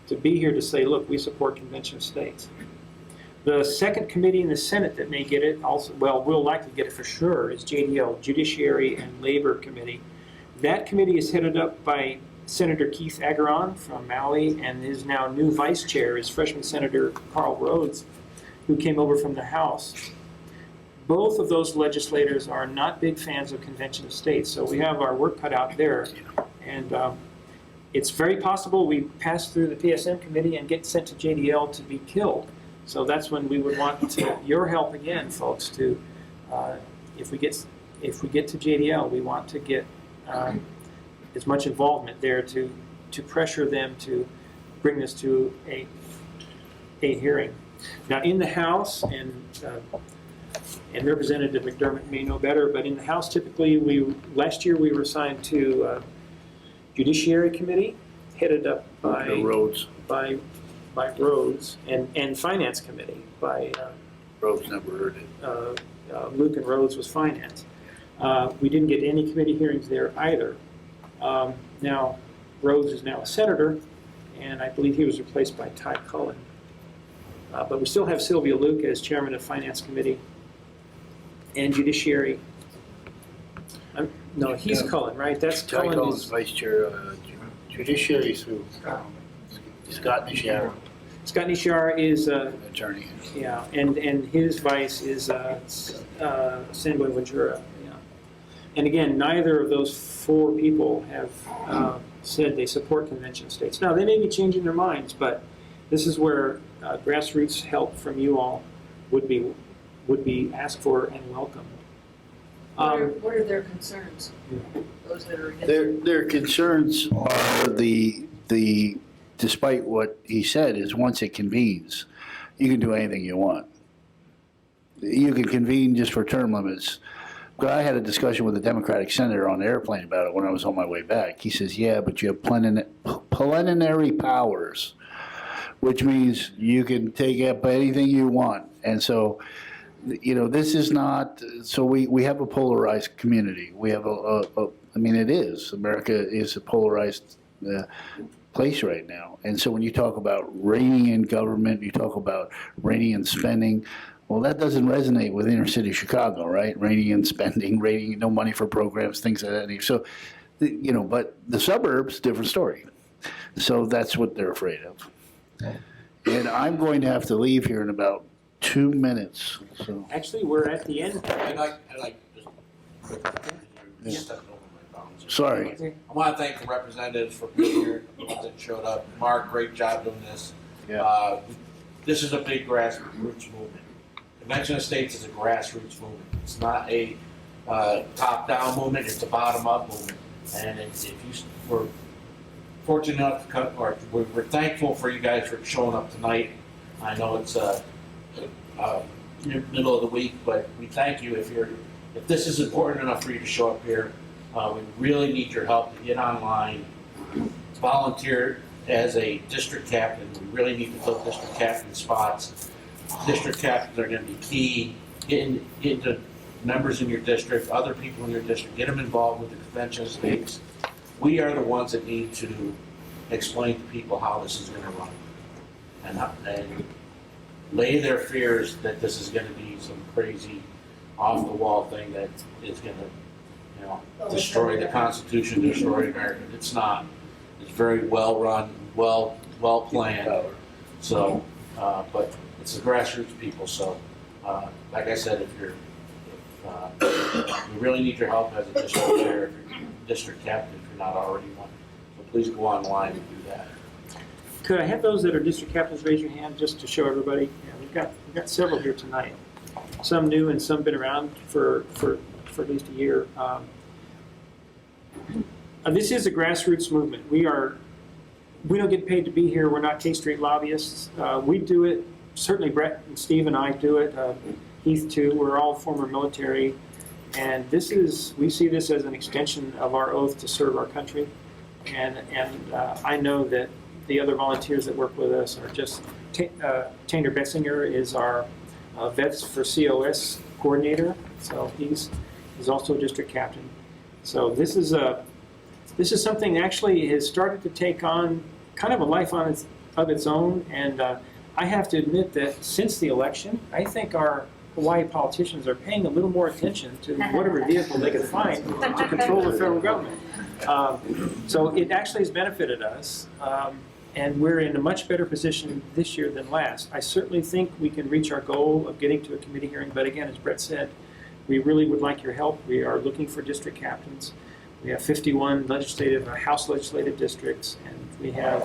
to be here to say, look, we support Convention of States. The second committee in the Senate that may get it, also, well, we'll likely get it for sure, is JDL, Judiciary and Labor Committee. That committee is headed up by Senator Keith Agaron from Maui, and his now new vice chair is freshman Senator Carl Rhodes, who came over from the House. Both of those legislators are not big fans of Convention of States, so we have our work cut out there. And it's very possible we pass through the PSM committee and get sent to JDL to be killed. So that's when we would want your help again, folks, to, if we get to JDL, we want to get as much involvement there to pressure them to bring this to a hearing. Now in the House, and Representative McDermott may know better, but in the House typically last year we were assigned to Judiciary Committee, headed up by Rhodes. By Rhodes, and Finance Committee by Rhodes, never heard it. Luke and Rhodes was Finance. We didn't get any committee hearings there either. Now, Rhodes is now a senator, and I believe he was replaced by Ty Cullen. But we still have Sylvia Luke as chairman of Finance Committee and Judiciary. No, he's Cullen, right? That's Ty Cullen. Cullen's vice chair, Judiciary through Scott Nishara. Scott Nishara is attorney. Yeah, and his vice is San Buenaventura. Yeah, and again, neither of those four people have said they support Convention of States. Now they may be changing their minds, but this is where grassroots help from you all would be asked for and welcomed. What are their concerns? Those that are against Their concerns are the despite what he said, is once it convenes, you can do anything you want. You can convene just for term limits. But I had a discussion with a Democratic senator on the airplane about it when I was on my way back. He says, yeah, but you have plenary powers, which means you can take up anything you want. And so, you know, this is not, so we have a polarized community. We have I mean, it is. America is a polarized place right now. And so when you talk about reining in government, you talk about reining in spending, well, that doesn't resonate with inner city Chicago, right? Reining in spending, reining no money for programs, things like that. So, you know, but the suburbs, different story. So that's what they're afraid of. And I'm going to have to leave here in about 2 minutes. So. Actually, we're at the end. I'd like just Sorry. I want to thank the representatives for being here, the ones that showed up. Mark, great job doing this. Yeah. This is a big grassroots movement. Convention of States is a grassroots movement. It's not a top-down movement, it's a bottom-up movement. And if you were fortunate enough to come, or we're thankful for you guys for showing up tonight. I know it's middle of the week, but we thank you if this is important enough for you to show up here. We really need your help to get online, volunteer as a district captain. We really need to fill district captain spots. District captains are going to be key. Getting to members in your district, other people in your district, get them involved with the convention of states. We are the ones that need to explain to people how this is going to run, and lay their fears that this is going to be some crazy, off-the-wall thing that is going to, destroy the Constitution, destroy America. It's not. It's very well run, well planned. So, but it's the grassroots people. So, like I said, if you really need your help as a district chair, district captain, if you're not already one, so please go online and do that. Could I have those that are district captains raise your hand just to show everybody? Yeah, we've got several here tonight. Some new and some been around for at least a year. This is a grassroots movement. We don't get paid to be here. We're not K Street lobbyists. We do it. Certainly Brett and Steve and I do it. Heath too. We're all former military, and we see this as an extension of our oath to serve our country. And I know that the other volunteers that work with us are just Tanner Bessinger is our Vets for COS coordinator. So he's also a district captain. So this is something that actually has started to take on kind of a life of its own. And I have to admit that since the election, I think our Hawaii politicians are paying a little more attention to whatever vehicle they can find to control the federal government. So it actually has benefited us. And we're in a much better position this year than last. I certainly think we can reach our goal of getting to a committee hearing. But again, as Brett said, we really would like your help. We are looking for district captains. We have 51 House legislative districts, and we have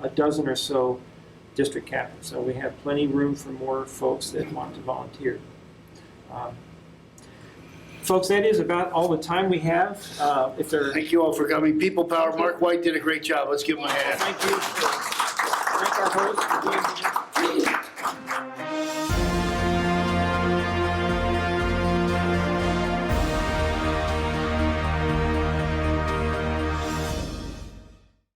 a dozen or so district captains. So we have plenty of room for more folks that want to volunteer. Folks, that is about all the time we have. Thank you all for coming. People Power, Mark White did a great job. Let's give him a hand. Thank you. Thank our host for being here.